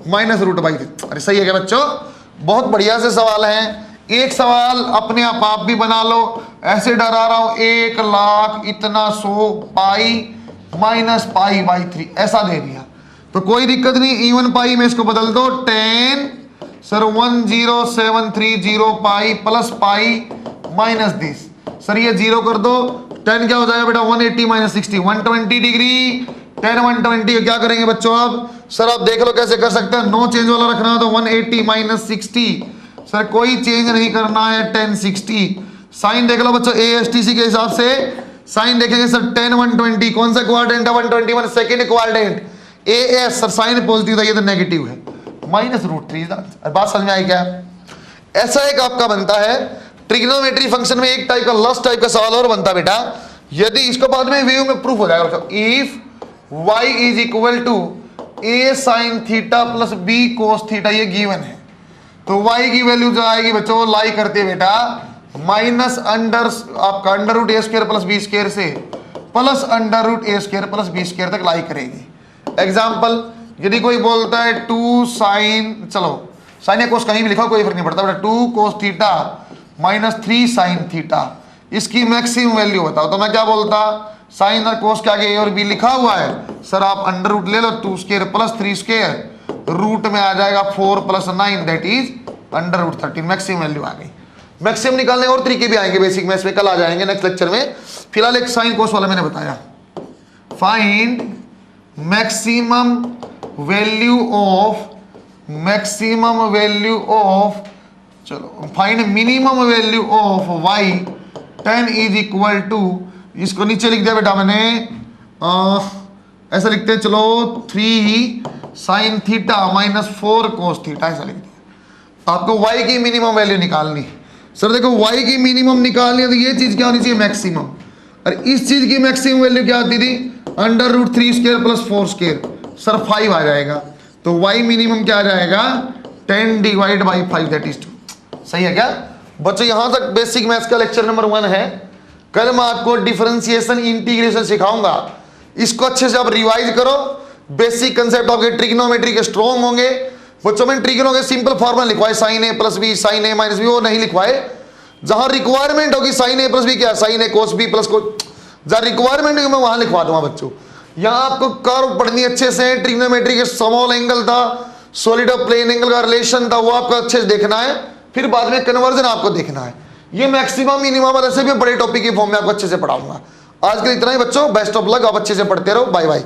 -√/3। अरे सही है क्या बच्चों, बहुत बढ़िया से सवाल है। एक सवाल अपने आप भी बना लो, ऐसे डरा रहा हूं 1 लाख इतना 100 पाई -π/3 ऐसा दे दिया तो कोई दिक्कत नहीं, इवन पाई में इसको बदल दो 10। Sir 10730 pi plus pi minus this. Sir ये 0 कर दो, 10 क्या हो जाएगा बेटा 180 - 60 120 डिग्री। 10 120 क्या करेंगे बच्चों अब, सर आप देख लो कैसे कर सकते हैं। नो चेंज वाला रखना है तो 180 - 60, सर कोई चेंज नहीं करना है 10 60। साइन देख लो बच्चों ASTC के हिसाब से, साइन देखेंगे सर 10 120, कौन सा क्वाड्रेंट है 121 second quadrant, AS। Sir sine positive था, ये तो नेगेटिव है -√3। बात समझ में आई क्या। ऐसा एक आपका बनता है ट्रिग्नोमेट्री फंक्शन में, एक टाइप का लास्ट टाइप का सवाल और बनता बेटा, यदि इसको बाद में व्यू में प्रूफ हो जाएगा। If y = a sin theta plus b cos theta, ये गिवन है, तो y की वैल्यू जो आएगी बच्चों वो लाई करते हैं बेटा माइनस अंडर आपका √a² + b² से प्लस √a² + b² तक लाई करेगी। एग्जाम्पल, यदि कोई बोलता है 2 साइन, चलो साइन या कोस कहीं भी लिखा कोई फर्क नहीं पड़ता बेटा, 2 cos थीटा -3 साइन थीटा, इसकी मैक्सिमम वैल्यू बताओ। तो मैं क्या बोलता, साइन और कोस के आगे a और b लिखा हुआ है, सर आप √ ले लो 2² + 3², रूट में आ जाएगा 4 + 9 दैट इज √13। मैक्सिमम वैल्यू आ गई। मैक्सिमम निकालने और तरीके भी आएंगे बेसिक मैथ्स में, कल आ जाएंगे नेक्स्ट लेक्चर में। फिलहाल एक साइन कोस वाला मैंने बताया, फाइंड मैक्सिमम वैल्यू ऑफ चलो find minimum value of y 10 = इसको नीचे लिख दिया बेटा मैंने, ऐसा लिखते हैं चलो 3 sin थीटा -4 cos थीटा, ऐसा लिख दिया। आपको y की मिनिमम वैल्यू निकालनी। सर देखो y की मिनिमम निकालनी है तो ये चीज क्या होनी चाहिए, मैक्सिमम। और इस चीज की मैक्सिमम वैल्यू क्या होती थी, √3² + 4², सर 5 आ जाएगा। तो y मिनिमम क्या आ जाएगा 10 / 5 दैट इज 2। सही है क्या बच्चों, यहां तक बेसिक मैथ्स का लेक्चर नंबर 1 है। कल मैं आपको डिफरेंशिएशन इंटीग्रेशन सिखाऊंगा, इसको अच्छे से आप रिवाइज करो। बेसिक कंसेप्ट आपके ट्रिग्नोमेट्री के स्ट्रॉन्ग होंगे। बच्चों में ट्रिग्नो के सिंपल फॉर्मूला लिखवाए, sin a + b sin a - b, वो नहीं लिखवाए। जहां रिक्वायरमेंट होगी sin a + b क्या, sin a cos b + cos, जहां रिक्वायरमेंट होगी मैं वहां लिखवा दूंगा बच्चों। यहां आपको कर्व पढ़नी अच्छे से, ट्रिग्नोमेट्री के स्मॉल एंगल था, सॉलिड और प्लेन एंगल का रिलेशन था, वो आपको अच्छे से देखना है। फिर बाद में कन्वर्जन आपको देखना है। ये मैक्सिमम मिनिमम वाले से भी बड़े टॉपिक के फॉर्म में आपको अच्छे से पढ़ाऊंगा। आज के लिए इतना ही बच्चों, बेस्ट ऑफ लक, आप अच्छे से पढ़ते रहो, बाय बाय।